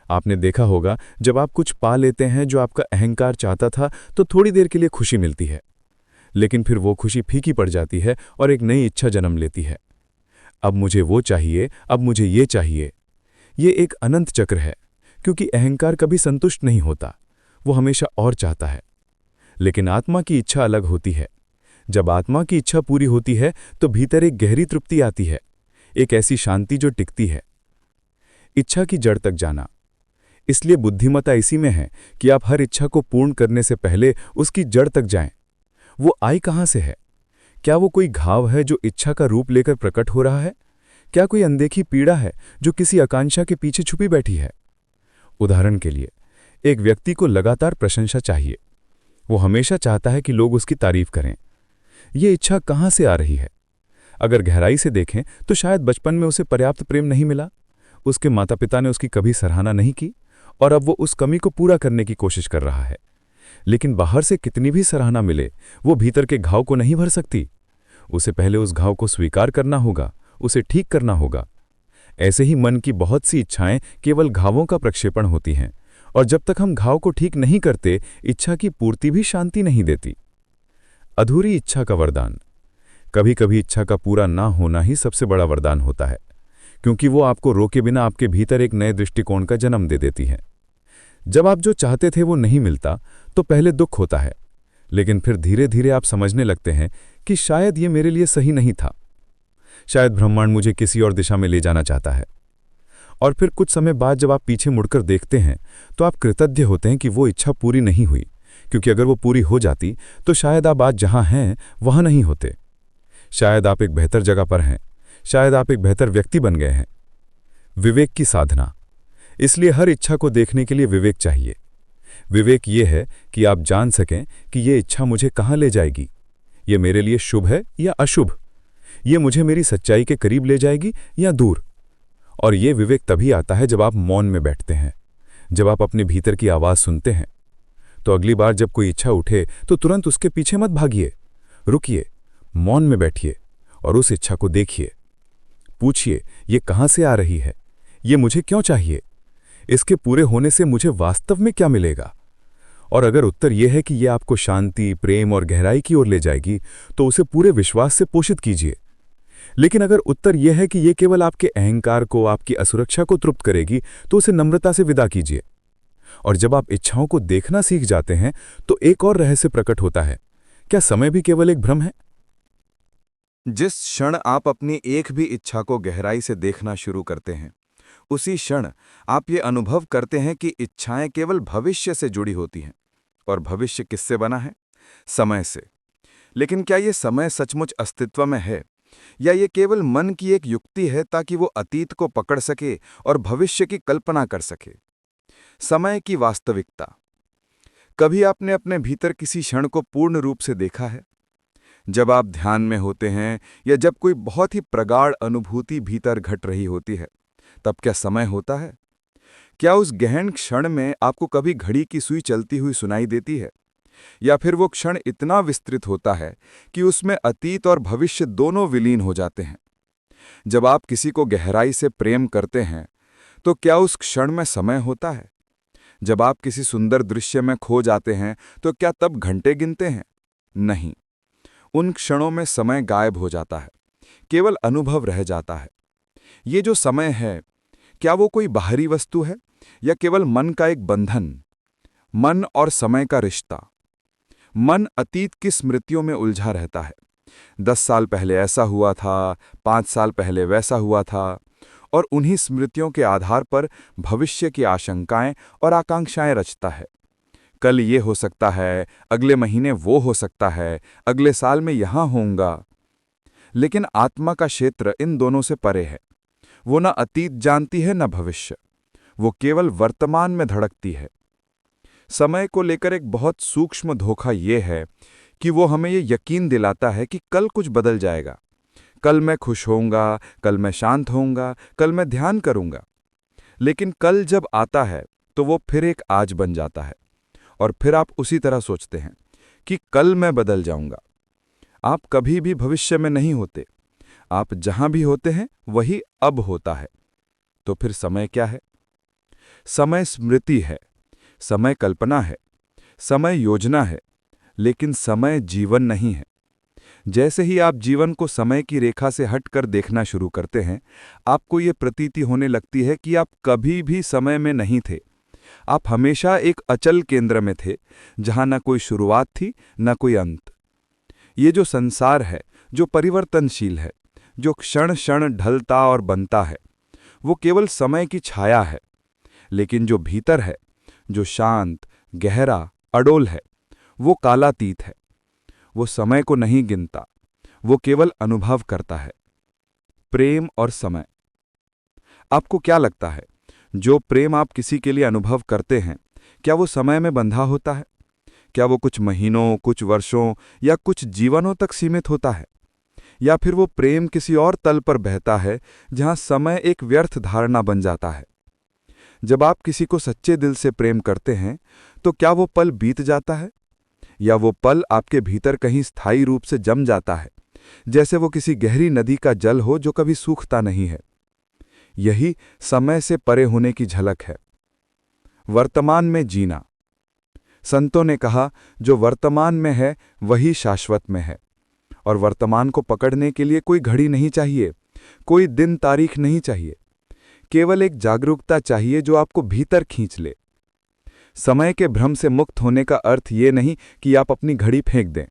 आपने देखा होगा, जब आप कुछ पा लेते हैं जो आपका अहंकार चाहता था तो थोड़ी देर के लिए खुशी मिलती है, लेकिन फिर वो खुशी फीकी पड़ जाती है और एक नई इच्छा जन्म लेती है। अब मुझे वो चाहिए, अब मुझे ये चाहिए। ये एक अनंत चक्र है, क्योंकि अहंकार कभी संतुष्ट नहीं होता, वो हमेशा और चाहता है। लेकिन आत्मा की इच्छा अलग होती है। जब आत्मा की इच्छा पूरी होती है तो भीतर एक गहरी तृप्ति आती है, एक ऐसी शांति जो टिकती है। इच्छा की जड़ तक जाना। इसलिए बुद्धिमत्ता इसी में है कि आप हर इच्छा को पूर्ण करने से पहले उसकी जड़ तक जाएं। वो आई कहाँ से है? क्या वो कोई घाव है जो इच्छा का रूप लेकर प्रकट हो रहा है? क्या कोई अनदेखी पीड़ा है जो किसी आकांक्षा के पीछे छुपी बैठी है? उदाहरण के लिए, एक व्यक्ति को लगातार प्रशंसा चाहिए। वो हमेशा चाहता है कि लोग उसकी तारीफ करें। ये इच्छा कहाँ से आ रही है? अगर गहराई से देखें तो शायद बचपन में उसे पर्याप्त प्रेम नहीं मिला, उसके माता पिता ने उसकी कभी सराहना नहीं की और अब वो उस कमी को पूरा करने की कोशिश कर रहा है। लेकिन बाहर से कितनी भी सराहना मिले, वो भीतर के घाव को नहीं भर सकती। उसे पहले उस घाव को स्वीकार करना होगा, उसे ठीक करना होगा। ऐसे ही मन की बहुत सी इच्छाएं केवल घावों का प्रक्षेपण होती हैं, और जब तक हम घाव को ठीक नहीं करते, इच्छा की पूर्ति भी शांति नहीं देती। अधूरी इच्छा का वरदान। कभी कभी इच्छा का पूरा ना होना ही सबसे बड़ा वरदान होता है, क्योंकि वो आपको रोके बिना आपके भीतर एक नए दृष्टिकोण का जन्म दे देती है। जब आप जो चाहते थे वो नहीं मिलता तो पहले दुख होता है, लेकिन फिर धीरे धीरे आप समझने लगते हैं कि शायद ये मेरे लिए सही नहीं था, शायद ब्रह्मांड मुझे किसी और दिशा में ले जाना चाहता है। और फिर कुछ समय बाद जब आप पीछे मुड़कर देखते हैं तो आप कृतज्ञ होते हैं कि वो इच्छा पूरी नहीं हुई, क्योंकि अगर वो पूरी हो जाती तो शायद आप आज जहां हैं वहां नहीं होते। शायद आप एक बेहतर जगह पर हैं, शायद आप एक बेहतर व्यक्ति बन गए हैं। विवेक की साधना। इसलिए हर इच्छा को देखने के लिए विवेक चाहिए। विवेक ये है कि आप जान सकें कि ये इच्छा मुझे कहाँ ले जाएगी, ये मेरे लिए शुभ है या अशुभ, ये मुझे मेरी सच्चाई के करीब ले जाएगी या दूर। और ये विवेक तभी आता है जब आप मौन में बैठते हैं, जब आप अपने भीतर की आवाज़ सुनते हैं। तो अगली बार जब कोई इच्छा उठे तो तुरंत उसके पीछे मत भागिए, रुकिए, मौन में बैठिए और उस इच्छा को देखिए। पूछिए, ये कहाँ से आ रही है, ये मुझे क्यों चाहिए, इसके पूरे होने से मुझे वास्तव में क्या मिलेगा? और अगर उत्तर यह है कि यह आपको शांति, प्रेम और गहराई की ओर ले जाएगी तो उसे पूरे विश्वास से पोषित कीजिए। लेकिन अगर उत्तर यह है कि यह केवल आपके अहंकार को, आपकी असुरक्षा को तृप्त करेगी तो उसे नम्रता से विदा कीजिए। और जब आप इच्छाओं को देखना सीख जाते हैं तो एक और रहस्य प्रकट होता है। क्या समय भी केवल एक भ्रम है? जिस क्षण आप अपनी एक भी इच्छा को गहराई से देखना शुरू करते हैं, उसी क्षण आप ये अनुभव करते हैं कि इच्छाएं केवल भविष्य से जुड़ी होती हैं और भविष्य किससे बना है? समय से। लेकिन क्या ये समय सचमुच अस्तित्व में है, या ये केवल मन की एक युक्ति है ताकि वो अतीत को पकड़ सके और भविष्य की कल्पना कर सके? समय की वास्तविकता। कभी आपने अपने भीतर किसी क्षण को पूर्ण रूप से देखा है? जब आप ध्यान में होते हैं या जब कोई बहुत ही प्रगाढ़ अनुभूति भीतर घट रही होती है, तब क्या समय होता है? क्या उस गहन क्षण में आपको कभी घड़ी की सुई चलती हुई सुनाई देती है? या फिर वो क्षण इतना विस्तृत होता है कि उसमें अतीत और भविष्य दोनों विलीन हो जाते हैं? जब आप किसी को गहराई से प्रेम करते हैं, तो क्या उस क्षण में समय होता है? जब आप किसी सुंदर दृश्य में खो जाते हैं, तो क्या तब घंटे गिनते हैं? नहीं। उन क्षणों में समय गायब हो जाता है, केवल अनुभव रह जाता है। ये जो समय है, क्या वो कोई बाहरी वस्तु है या केवल मन का एक बंधन? मन और समय का रिश्ता। मन अतीत की स्मृतियों में उलझा रहता है। 10 साल पहले ऐसा हुआ था, 5 साल पहले वैसा हुआ था, और उन्हीं स्मृतियों के आधार पर भविष्य की आशंकाएं और आकांक्षाएं रचता है। कल ये हो सकता है, अगले महीने वो हो सकता है, अगले साल में यहां होऊंगा। लेकिन आत्मा का क्षेत्र इन दोनों से परे है। वो न अतीत जानती है न भविष्य। वो केवल वर्तमान में धड़कती है। समय को लेकर एक बहुत सूक्ष्म धोखा ये है कि वो हमें ये यकीन दिलाता है कि कल कुछ बदल जाएगा। कल मैं खुश होऊंगा, कल मैं शांत होऊंगा, कल मैं ध्यान करूंगा। लेकिन कल जब आता है तो वो फिर एक आज बन जाता है, और फिर आप उसी तरह सोचते हैं कि कल मैं बदल जाऊंगा। आप कभी भी भविष्य में नहीं होते। आप जहां भी होते हैं वही अब होता है। तो फिर समय क्या है? समय स्मृति है, समय कल्पना है, समय योजना है, लेकिन समय जीवन नहीं है। जैसे ही आप जीवन को समय की रेखा से हटकर देखना शुरू करते हैं, आपको ये प्रतीति होने लगती है कि आप कभी भी समय में नहीं थे। आप हमेशा एक अचल केंद्र में थे, जहां न कोई शुरुआत थी न कोई अंत। ये जो संसार है, जो परिवर्तनशील है, जो क्षण क्षण ढलता और बनता है, वो केवल समय की छाया है। लेकिन जो भीतर है, जो शांत, गहरा, अडोल है, वो कालातीत है। वो समय को नहीं गिनता, वो केवल अनुभव करता है। प्रेम और समय। आपको क्या लगता है, जो प्रेम आप किसी के लिए अनुभव करते हैं, क्या वो समय में बंधा होता है? क्या वो कुछ महीनों, कुछ वर्षों या कुछ जीवनों तक सीमित होता है? या फिर वो प्रेम किसी और तल पर बहता है, जहां समय एक व्यर्थ धारणा बन जाता है? जब आप किसी को सच्चे दिल से प्रेम करते हैं, तो क्या वो पल बीत जाता है, या वो पल आपके भीतर कहीं स्थायी रूप से जम जाता है, जैसे वो किसी गहरी नदी का जल हो जो कभी सूखता नहीं है? यही समय से परे होने की झलक है। वर्तमान में जीना। संतों ने कहा, जो वर्तमान में है वही शाश्वत में है। और वर्तमान को पकड़ने के लिए कोई घड़ी नहीं चाहिए, कोई दिन तारीख नहीं चाहिए। केवल एक जागरूकता चाहिए जो आपको भीतर खींच ले। समय के भ्रम से मुक्त होने का अर्थ ये नहीं कि आप अपनी घड़ी फेंक दें,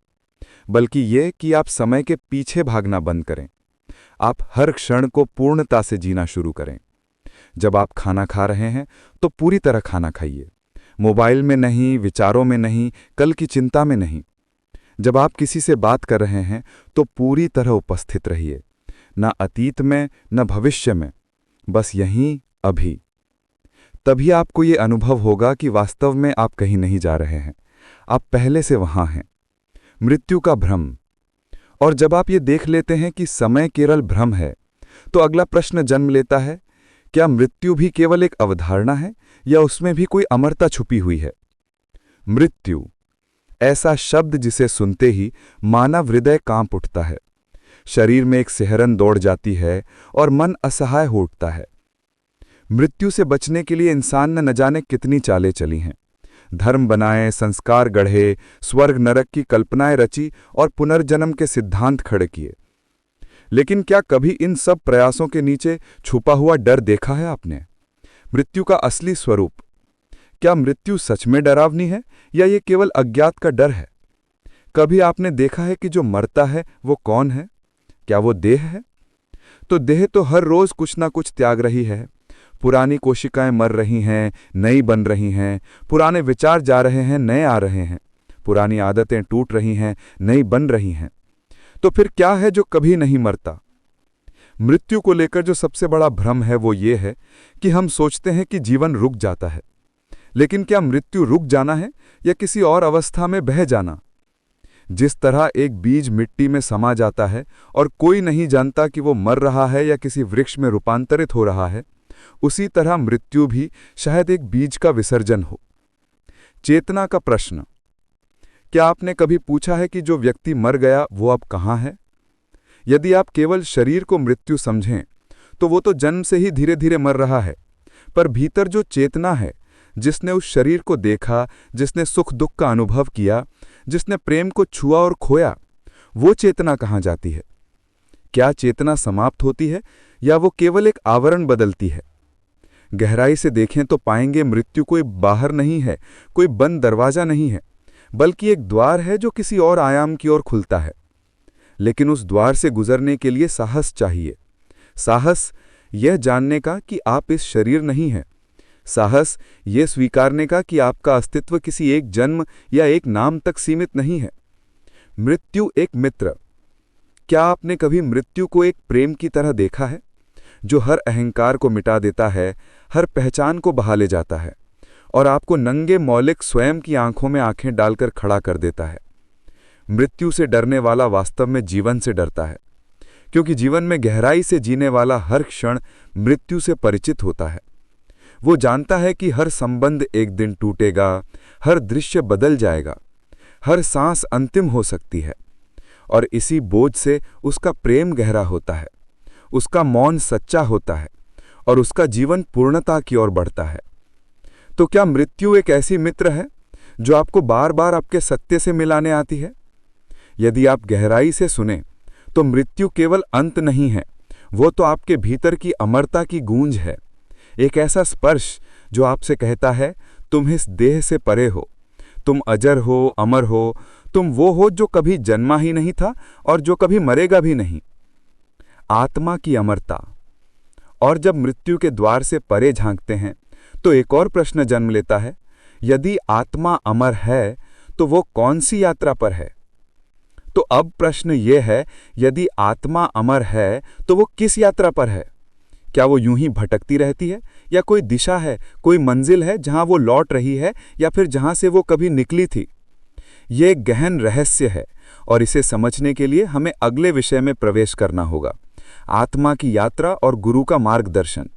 बल्कि ये कि आप समय के पीछे भागना बंद करें। आप हर क्षण को पूर्णता से जीना शुरू करें। जब आप खाना खा रहे हैं तो पूरी तरह खाना खाइए। मोबाइल में नहीं, विचारों में नहीं, कल की चिंता में नहीं। जब आप किसी से बात कर रहे हैं तो पूरी तरह उपस्थित रहिए, न अतीत में न भविष्य में, बस यहीं अभी। तभी आपको ये अनुभव होगा कि वास्तव में आप कहीं नहीं जा रहे हैं, आप पहले से वहां हैं। मृत्यु का भ्रम। और जब आप ये देख लेते हैं कि समय केवल भ्रम है, तो अगला प्रश्न जन्म लेता है, क्या मृत्यु भी केवल एक अवधारणा है या उसमें भी कोई अमरता छुपी हुई है? मृत्यु, ऐसा शब्द जिसे सुनते ही मानव हृदय कांप उठता है। शरीर में एक सिहरन दौड़ जाती है और मन असहाय हो उठता है। मृत्यु से बचने के लिए इंसान ने न जाने कितनी चालें चली हैं। धर्म बनाए, संस्कार गढ़े, स्वर्ग नरक की कल्पनाएं रची और पुनर्जन्म के सिद्धांत खड़े किए। लेकिन क्या कभी इन सब प्रयासों के नीचे छुपा हुआ डर देखा है आपने? मृत्यु का असली स्वरूप। क्या मृत्यु सच में डरावनी है या ये केवल अज्ञात का डर है? कभी आपने देखा है कि जो मरता है वो कौन है? क्या वो देह है? तो देह तो हर रोज कुछ ना कुछ त्याग रही है। पुरानी कोशिकाएं मर रही हैं, नई बन रही हैं, पुराने विचार जा रहे हैं, नए आ रहे हैं, पुरानी आदतें टूट रही हैं, नई बन रही हैं। तो फिर क्या है जो कभी नहीं मरता? मृत्यु को लेकर जो सबसे बड़ा भ्रम है वो ये है कि हम सोचते हैं कि जीवन रुक जाता है। लेकिन क्या मृत्यु रुक जाना है या किसी और अवस्था में बह जाना? जिस तरह एक बीज मिट्टी में समा जाता है और कोई नहीं जानता कि वो मर रहा है या किसी वृक्ष में रूपांतरित हो रहा है, उसी तरह मृत्यु भी शायद एक बीज का विसर्जन हो। चेतना का प्रश्न। क्या आपने कभी पूछा है कि जो व्यक्ति मर गया वो अब कहाँ है? यदि आप केवल शरीर को मृत्यु समझें तो वो तो जन्म से ही धीरे धीरे मर रहा है, पर भीतर जो चेतना है, जिसने उस शरीर को देखा, जिसने सुख दुख का अनुभव किया, जिसने प्रेम को छुआ और खोया, वो चेतना कहाँ जाती है? क्या चेतना समाप्त होती है या वो केवल एक आवरण बदलती है? गहराई से देखें तो पाएंगे मृत्यु कोई बाहर नहीं है, कोई बंद दरवाजा नहीं है, बल्कि एक द्वार है जो किसी और आयाम की ओर खुलता है। लेकिन उस द्वार से गुजरने के लिए साहस चाहिए। साहस यह जानने का कि आप इस शरीर नहीं हैं। साहस यह स्वीकारने का कि आपका अस्तित्व किसी एक जन्म या एक नाम तक सीमित नहीं है। मृत्यु एक मित्र। क्या आपने कभी मृत्यु को एक प्रेम की तरह देखा है, जो हर अहंकार को मिटा देता है, हर पहचान को बहा ले जाता है और आपको नंगे मौलिक स्वयं की आंखों में आंखें डालकर खड़ा कर देता है? मृत्यु से डरने वाला वास्तव में जीवन से डरता है, क्योंकि जीवन में गहराई से जीने वाला हर क्षण मृत्यु से परिचित होता है। वो जानता है कि हर संबंध एक दिन टूटेगा, हर दृश्य बदल जाएगा, हर सांस अंतिम हो सकती है, और इसी बोझ से उसका प्रेम गहरा होता है, उसका मौन सच्चा होता है और उसका जीवन पूर्णता की ओर बढ़ता है। तो क्या मृत्यु एक ऐसी मित्र है जो आपको बार बार आपके सत्य से मिलाने आती है? यदि आप गहराई से सुने तो मृत्यु केवल अंत नहीं है, वो तो आपके भीतर की अमरता की गूंज है। एक ऐसा स्पर्श जो आपसे कहता है, तुम इस देह से परे हो, तुम अजर हो, अमर हो, तुम वो हो जो कभी जन्मा ही नहीं था और जो कभी मरेगा भी नहीं। आत्मा की अमरता। और जब मृत्यु के द्वार से परे झांकते हैं तो एक और प्रश्न जन्म लेता है, यदि आत्मा अमर है तो वो कौन सी यात्रा पर है? तो अब प्रश्न ये है, यदि आत्मा अमर है तो वो किस यात्रा पर है? क्या वो यूं ही भटकती रहती है या कोई दिशा है, कोई मंजिल है जहां वो लौट रही है या फिर जहां से वो कभी निकली थी? ये एक गहन रहस्य है और इसे समझने के लिए हमें अगले विषय में प्रवेश करना होगा, आत्मा की यात्रा और गुरु का मार्गदर्शन।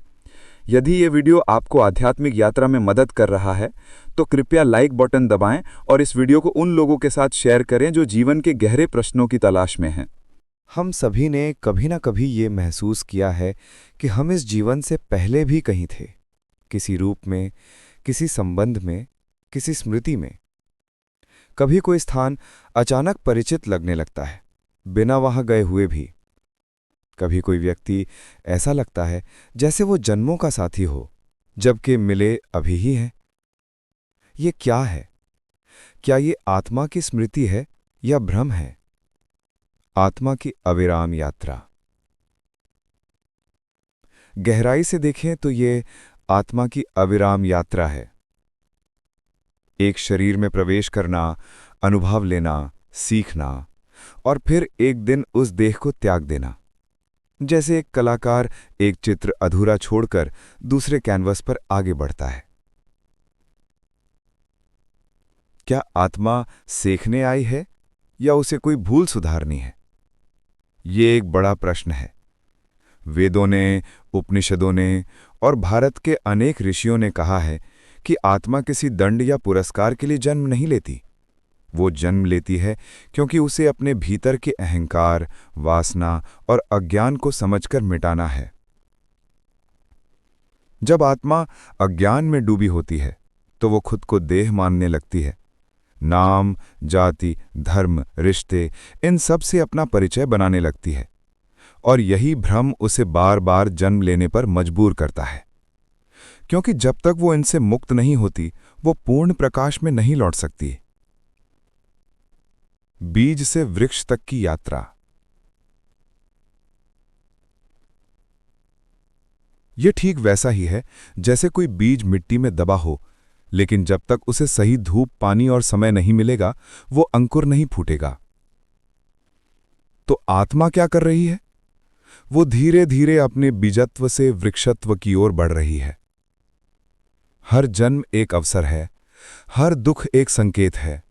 यदि ये वीडियो आपको आध्यात्मिक यात्रा में मदद कर रहा है तो कृपया लाइक बटन दबाएं और इस वीडियो को उन लोगों के साथ शेयर करें जो जीवन के गहरे प्रश्नों की तलाश में हैं। हम सभी ने कभी ना कभी ये महसूस किया है कि हम इस जीवन से पहले भी कहीं थे, किसी रूप में, किसी संबंध में, किसी स्मृति में। कभी कोई स्थान अचानक परिचित लगने लगता है, बिना वहां गए हुए भी। कभी कोई व्यक्ति ऐसा लगता है जैसे वो जन्मों का साथी हो, जबकि मिले अभी ही है। ये क्या है? क्या ये आत्मा की स्मृति है या भ्रम है? आत्मा की अविराम यात्रा। गहराई से देखें तो ये आत्मा की अविराम यात्रा है। एक शरीर में प्रवेश करना, अनुभव लेना, सीखना और फिर एक दिन उस देह को त्याग देना। जैसे एक कलाकार एक चित्र अधूरा छोड़कर दूसरे कैनवस पर आगे बढ़ता है। क्या आत्मा सीखने आई है या उसे कोई भूल सुधारनी है? ये एक बड़ा प्रश्न है। वेदों ने, उपनिषदों ने और भारत के अनेक ऋषियों ने कहा है कि आत्मा किसी दंड या पुरस्कार के लिए जन्म नहीं लेती। वो जन्म लेती है क्योंकि उसे अपने भीतर के अहंकार, वासना और अज्ञान को समझकर मिटाना है। जब आत्मा अज्ञान में डूबी होती है तो वो खुद को देह मानने लगती है। नाम, जाति, धर्म, रिश्ते, इन सब से अपना परिचय बनाने लगती है और यही भ्रम उसे बार बार जन्म लेने पर मजबूर करता है, क्योंकि जब तक वो इनसे मुक्त नहीं होती वो पूर्ण प्रकाश में नहीं लौट सकती। बीज से वृक्ष तक की यात्रा। ये ठीक वैसा ही है जैसे कोई बीज मिट्टी में दबा हो, लेकिन जब तक उसे सही धूप, पानी और समय नहीं मिलेगा, वो अंकुर नहीं फूटेगा। तो आत्मा क्या कर रही है? वो धीरे धीरे अपने बीजत्व से वृक्षत्व की ओर बढ़ रही है। हर जन्म एक अवसर है, हर दुख एक संकेत है,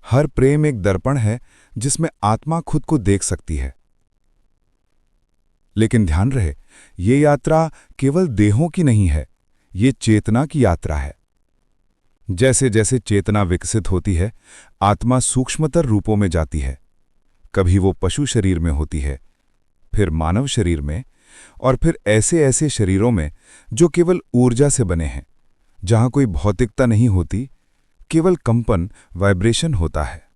हर प्रेम एक दर्पण है जिसमें आत्मा खुद को देख सकती है। लेकिन ध्यान रहे, ये यात्रा केवल देहों की नहीं है, ये चेतना की यात्रा है। जैसे जैसे चेतना विकसित होती है, आत्मा सूक्ष्मतर रूपों में जाती है। कभी वो पशु शरीर में होती है, फिर मानव शरीर में, और फिर ऐसे ऐसे शरीरों में जो केवल ऊर्जा से बने हैं, जहां कोई भौतिकता नहीं होती, केवल कंपन, वाइब्रेशन होता है।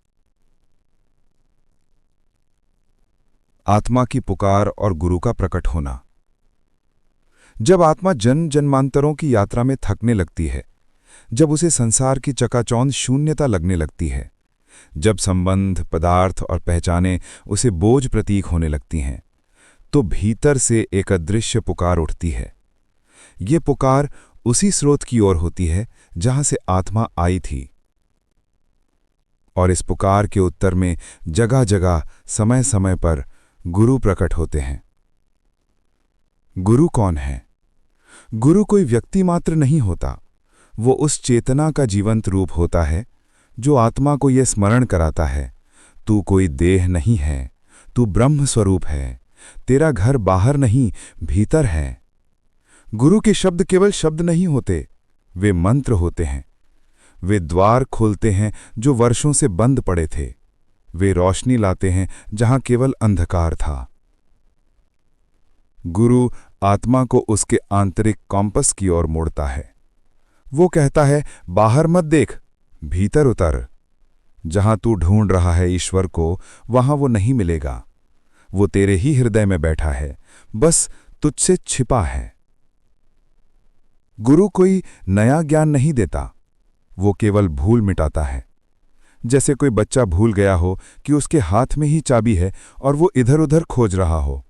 आत्मा की पुकार और गुरु का प्रकट होना। जब आत्मा जन्म जन्मांतरों की यात्रा में थकने लगती है, जब उसे संसार की चकाचौंध शून्यता लगने लगती है, जब संबंध, पदार्थ और पहचाने उसे बोझ प्रतीक होने लगती हैं, तो भीतर से एक अदृश्य पुकार उठती है। ये पुकार उसी स्रोत की ओर होती है जहां से आत्मा आई थी। और इस पुकार के उत्तर में जगह जगह, समय समय पर गुरु प्रकट होते हैं। गुरु कौन है? गुरु कोई व्यक्ति मात्र नहीं होता, वो उस चेतना का जीवंत रूप होता है जो आत्मा को यह स्मरण कराता है, तू कोई देह नहीं है, तू ब्रह्म स्वरूप है, तेरा घर बाहर नहीं, भीतर है। गुरु के शब्द केवल शब्द नहीं होते, वे मंत्र होते हैं। वे द्वार खोलते हैं जो वर्षों से बंद पड़े थे, वे रोशनी लाते हैं जहां केवल अंधकार था। गुरु आत्मा को उसके आंतरिक कॉम्पस की ओर मोड़ता है। वो कहता है, बाहर मत देख, भीतर उतर। जहां तू ढूंढ रहा है ईश्वर को, वहां वो नहीं मिलेगा। वो तेरे ही हृदय में बैठा है, बस तुझसे छिपा है। गुरु कोई नया ज्ञान नहीं देता, वो केवल भूल मिटाता है। जैसे कोई बच्चा भूल गया हो कि उसके हाथ में ही चाबी है और वो इधर उधर खोज रहा हो,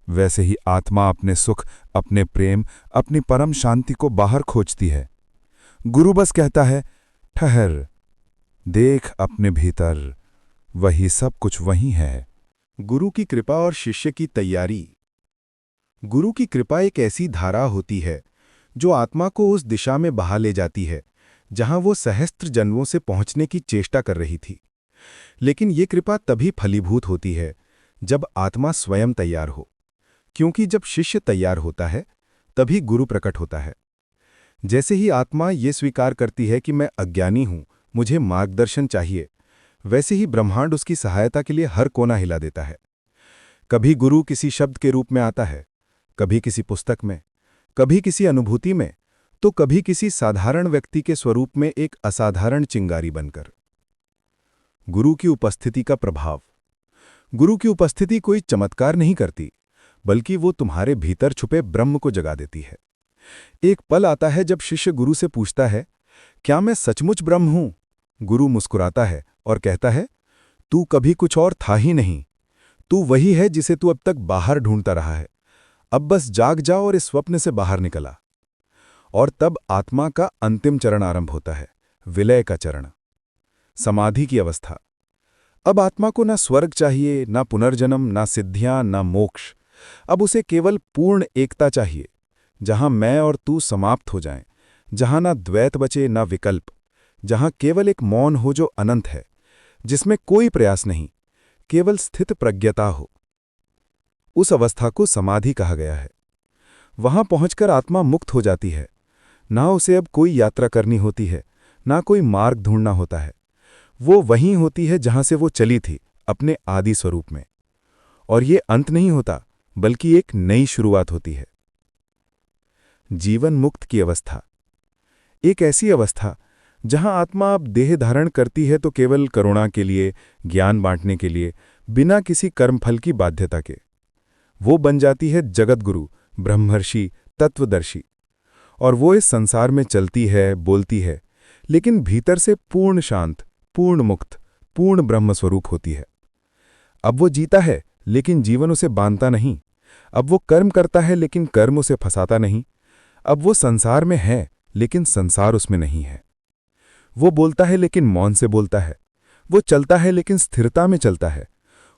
वैसे ही आत्मा अपने सुख, अपने प्रेम, अपनी परम शांति को बाहर खोजती है। गुरु बस कहता है, ठहर, देख अपने भीतर, वही सब कुछ वहीं है। गुरु की कृपा और शिष्य की तैयारी। गुरु की कृपा एक ऐसी धारा होती है जो आत्मा को उस दिशा में बहा ले जाती है जहां वो सहस्त्र जन्मों से पहुंचने की चेष्टा कर रही थी। लेकिन ये कृपा तभी फलीभूत होती है जब आत्मा स्वयं तैयार हो, क्योंकि जब शिष्य तैयार होता है तभी गुरु प्रकट होता है। जैसे ही आत्मा ये स्वीकार करती है कि मैं अज्ञानी हूं, मुझे मार्गदर्शन चाहिए, वैसे ही ब्रह्मांड उसकी सहायता के लिए हर कोना हिला देता है। कभी गुरु किसी शब्द के रूप में आता है, कभी किसी पुस्तक में, कभी किसी अनुभूति में, तो कभी किसी साधारण व्यक्ति के स्वरूप में एक असाधारण चिंगारी बनकर। गुरु की उपस्थिति का प्रभाव। गुरु की उपस्थिति कोई चमत्कार नहीं करती, बल्कि वो तुम्हारे भीतर छुपे ब्रह्म को जगा देती है। एक पल आता है जब शिष्य गुरु से पूछता है, क्या मैं सचमुच ब्रह्म हूं? गुरु मुस्कुराता है और कहता है, तू कभी कुछ और था ही नहीं, तू वही है जिसे तू अब तक बाहर ढूंढता रहा है। अब बस जाग जाओ और इस स्वप्न से बाहर निकला। और तब आत्मा का अंतिम चरण आरंभ होता है, विलय का चरण, समाधि की अवस्था। अब आत्मा को ना स्वर्ग चाहिए, ना पुनर्जन्म, ना सिद्धियां, ना मोक्ष। अब उसे केवल पूर्ण एकता चाहिए, जहां मैं और तू समाप्त हो जाएं, जहां ना द्वैत बचे, ना विकल्प, जहां केवल एक मौन हो जो अनंत है, जिसमें कोई प्रयास नहीं, केवल स्थित प्रज्ञता हो। उस अवस्था को समाधि कहा गया है। वहां पहुंचकर आत्मा मुक्त हो जाती है। ना उसे अब कोई यात्रा करनी होती है, ना कोई मार्ग ढूंढना होता है। वो वहीं होती है जहां से वो चली थी, अपने आदि स्वरूप में। और ये अंत नहीं होता, बल्कि एक नई शुरुआत होती है। जीवन मुक्त की अवस्था। एक ऐसी अवस्था जहां आत्मा अब देह धारण करती है तो केवल करुणा के लिए, ज्ञान बांटने के लिए, बिना किसी कर्मफल की बाध्यता के। वो बन जाती है जगतगुरु, ब्रह्मर्षि, तत्वदर्शी। और वो इस संसार में चलती है, बोलती है, लेकिन भीतर से पूर्ण शांत, पूर्ण मुक्त, पूर्ण ब्रह्मस्वरूप होती है। अब वो जीता है, लेकिन जीवन उसे बांधता नहीं। अब वो कर्म करता है लेकिन कर्म उसे फंसाता नहीं। अब वो संसार में है लेकिन संसार उसमें नहीं है। वो बोलता है लेकिन मौन से बोलता है। वो चलता है लेकिन स्थिरता में चलता है।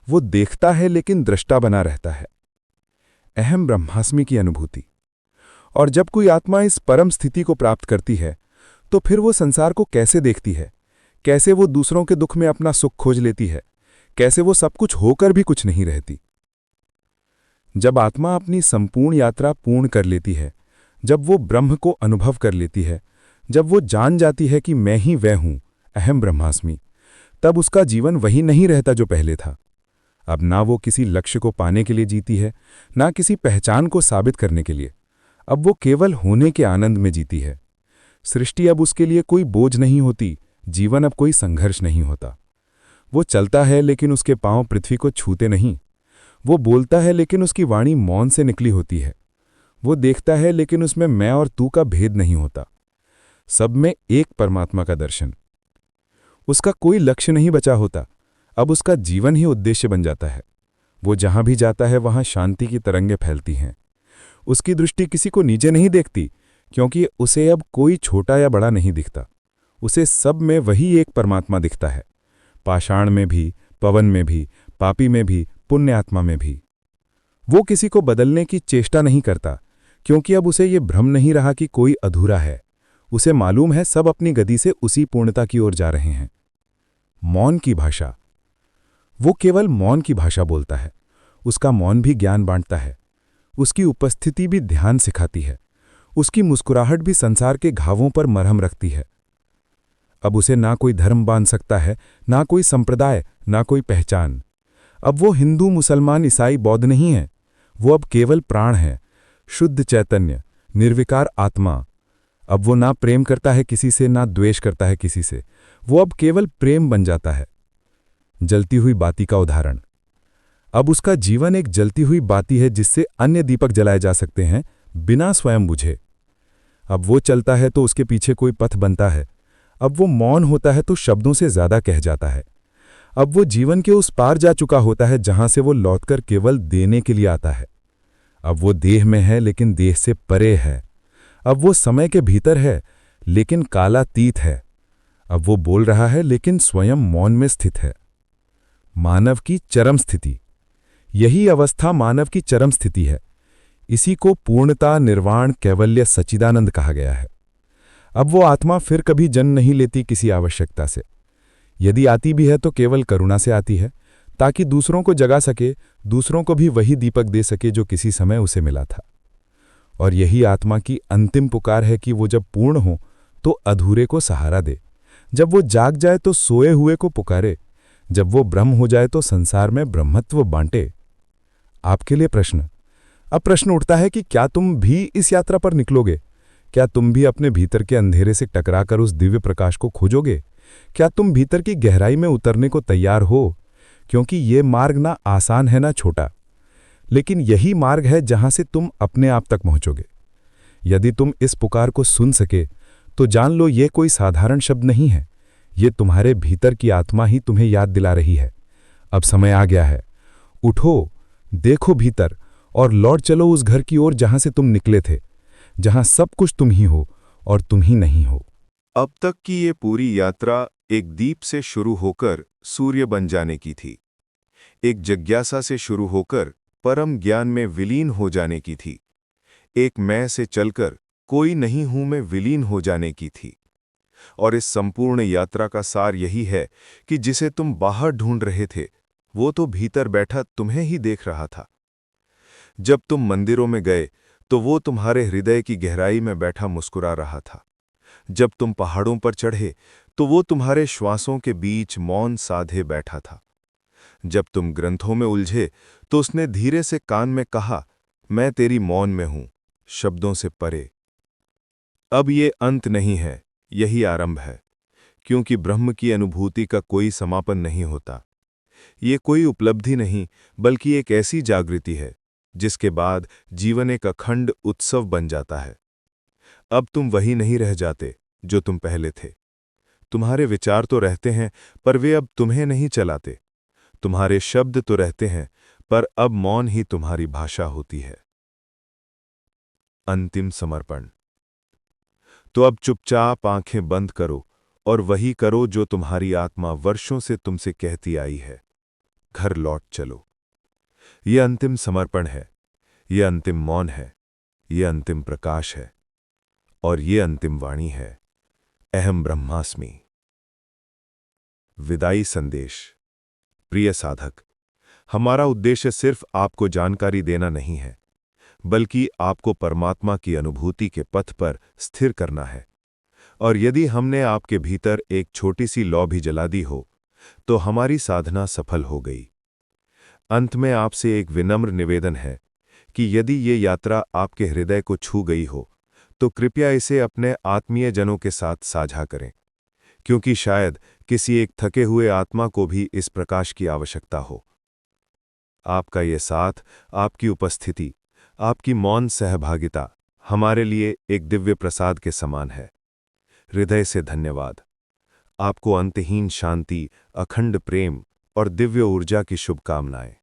वो देखता है लेकिन दृष्टा बना रहता है। अहम ब्रह्मास्मि की अनुभूति। और जब कोई आत्मा इस परम स्थिति को प्राप्त करती है तो फिर वो संसार को कैसे देखती है, कैसे वो दूसरों के दुख में अपना सुख खोज लेती है, कैसे वो सब कुछ होकर भी कुछ नहीं रहती। जब आत्मा अपनी संपूर्ण यात्रा पूर्ण कर लेती है, जब वो ब्रह्म को अनुभव कर लेती है, जब वो जान जाती है कि मैं ही वह हूं, अहम ब्रह्मास्मि, तब उसका जीवन वही नहीं रहता जो पहले था। अब ना वो किसी लक्ष्य को पाने के लिए जीती है, ना किसी पहचान को साबित करने के लिए। अब वो केवल होने के आनंद में जीती है। सृष्टि अब उसके लिए कोई बोझ नहीं होती, जीवन अब कोई संघर्ष नहीं होता। वो चलता है लेकिन उसके पांव पृथ्वी को छूते नहीं। वो बोलता है लेकिन उसकी वाणी मौन से निकली होती है। वो देखता है लेकिन उसमें मैं और तू का भेद नहीं होता। सब में एक परमात्मा का दर्शन। उसका कोई लक्ष्य नहीं बचा होता, अब उसका जीवन ही उद्देश्य बन जाता है। वो जहां भी जाता है वहां शांति की तरंगें फैलती हैं। उसकी दृष्टि किसी को नीचे नहीं देखती, क्योंकि उसे अब कोई छोटा या बड़ा नहीं दिखता। उसे सब में वही एक परमात्मा दिखता है, पाषाण में भी, पवन में भी, पापी में भी, पुण्यात्मा में भी। वो किसी को बदलने की चेष्टा नहीं करता, क्योंकि अब उसे ये भ्रम नहीं रहा कि कोई अधूरा है। उसे मालूम है सब अपनी गति से उसी पूर्णता की ओर जा रहे हैं। मौन की भाषा। वो केवल मौन की भाषा बोलता है। उसका मौन भी ज्ञान बांटता है। उसकी उपस्थिति भी ध्यान सिखाती है। उसकी मुस्कुराहट भी संसार के घावों पर मरहम रखती है। अब उसे ना कोई धर्म बांध सकता है, ना कोई संप्रदाय, ना कोई पहचान। अब वो हिंदू, मुसलमान, ईसाई, बौद्ध नहीं है। वो अब केवल प्राण है, शुद्ध चैतन्य, निर्विकार आत्मा। अब वो ना प्रेम करता है किसी से, ना द्वेष करता है किसी से। वो अब केवल प्रेम बन जाता है। जलती हुई बाती का उदाहरण। अब उसका जीवन एक जलती हुई बाती है जिससे अन्य दीपक जलाए जा सकते हैं बिना स्वयं बुझे। अब वो चलता है तो उसके पीछे कोई पथ बनता है। अब वो मौन होता है तो शब्दों से ज्यादा कह जाता है। अब वो जीवन के उस पार जा चुका होता है जहां से वो लौटकर केवल देने के लिए आता है। अब वो देह में है लेकिन देह से परे है। अब वो समय के भीतर है लेकिन कालातीत है। अब वो बोल रहा है लेकिन स्वयं मौन में स्थित है। मानव की चरम स्थिति। यही अवस्था मानव की चरम स्थिति है। इसी को पूर्णता, निर्वाण, कैवल्य, सच्चिदानंद कहा गया है। अब वो आत्मा फिर कभी जन्म नहीं लेती किसी आवश्यकता से। यदि आती भी है तो केवल करुणा से आती है, ताकि दूसरों को जगा सके, दूसरों को भी वही दीपक दे सके जो किसी समय उसे मिला था। और यही आत्मा की अंतिम पुकार है कि वो जब पूर्ण हो तो अधूरे को सहारा दे, जब वो जाग जाए तो सोए हुए को पुकारे, जब वो ब्रह्म हो जाए तो संसार में ब्रह्मत्व बांटे। आपके लिए प्रश्न। अब प्रश्न उठता है कि क्या तुम भी इस यात्रा पर निकलोगे? क्या तुम भी अपने भीतर के अंधेरे से टकराकर उस दिव्य प्रकाश को खोजोगे? क्या तुम भीतर की गहराई में उतरने को तैयार हो? क्योंकि ये मार्ग ना आसान है ना छोटा, लेकिन यही मार्ग है जहां से तुम अपने आप तक पहुंचोगे। यदि तुम इस पुकार को सुन सके तो जान लो ये कोई साधारण शब्द नहीं है। ये तुम्हारे भीतर की आत्मा ही तुम्हें याद दिला रही है, अब समय आ गया है। उठो, देखो भीतर और लौट चलो उस घर की ओर जहां से तुम निकले थे, जहां सब कुछ तुम ही हो और तुम ही नहीं हो। अब तक की ये पूरी यात्रा एक दीप से शुरू होकर सूर्य बन जाने की थी, एक जिज्ञासा से शुरू होकर परम ज्ञान में विलीन हो जाने की थी, एक मैं से चलकर कोई नहीं हूं में विलीन हो जाने की थी। और इस संपूर्ण यात्रा का सार यही है कि जिसे तुम बाहर ढूंढ रहे थे वो तो भीतर बैठा तुम्हें ही देख रहा था। जब तुम मंदिरों में गए तो वो तुम्हारे हृदय की गहराई में बैठा मुस्कुरा रहा था। जब तुम पहाड़ों पर चढ़े तो वो तुम्हारे श्वासों के बीच मौन साधे बैठा था। जब तुम ग्रंथों में उलझे तो उसने धीरे से कान में कहा, मैं तेरी मौन में हूं, शब्दों से परे। अब ये अंत नहीं है, यही आरंभ है, क्योंकि ब्रह्म की अनुभूति का कोई समापन नहीं होता। ये कोई उपलब्धि नहीं, बल्कि एक ऐसी जागृति है जिसके बाद जीवन एक अखंड उत्सव बन जाता है। अब तुम वही नहीं रह जाते जो तुम पहले थे। तुम्हारे विचार तो रहते हैं पर वे अब तुम्हें नहीं चलाते। तुम्हारे शब्द तो रहते हैं पर अब मौन ही तुम्हारी भाषा होती है। अंतिम समर्पण। तो अब चुपचाप आंखें बंद करो और वही करो जो तुम्हारी आत्मा वर्षों से तुमसे कहती आई है, घर लौट चलो। यह अंतिम समर्पण है, यह अंतिम मौन है, यह अंतिम प्रकाश है, और यह अंतिम वाणी है, अहम ब्रह्मास्मि। विदाई संदेश। प्रिय साधक, हमारा उद्देश्य सिर्फ आपको जानकारी देना नहीं है, बल्कि आपको परमात्मा की अनुभूति के पथ पर स्थिर करना है। और यदि हमने आपके भीतर एक छोटी सी लौ भी जला दी हो, तो हमारी साधना सफल हो गई। अंत में आपसे एक विनम्र निवेदन है कि यदि ये यात्रा आपके हृदय को छू गई हो, तो कृपया इसे अपने आत्मीय जनों के साथ साझा करें, क्योंकि शायद किसी एक थके हुए आत्मा को भी इस प्रकाश की आवश्यकता हो। आपका ये साथ, आपकी उपस्थिति, आपकी मौन सहभागिता हमारे लिए एक दिव्य प्रसाद के समान है। हृदय से धन्यवाद। आपको अंतहीन शांति, अखंड प्रेम और दिव्य ऊर्जा की शुभकामनाएं।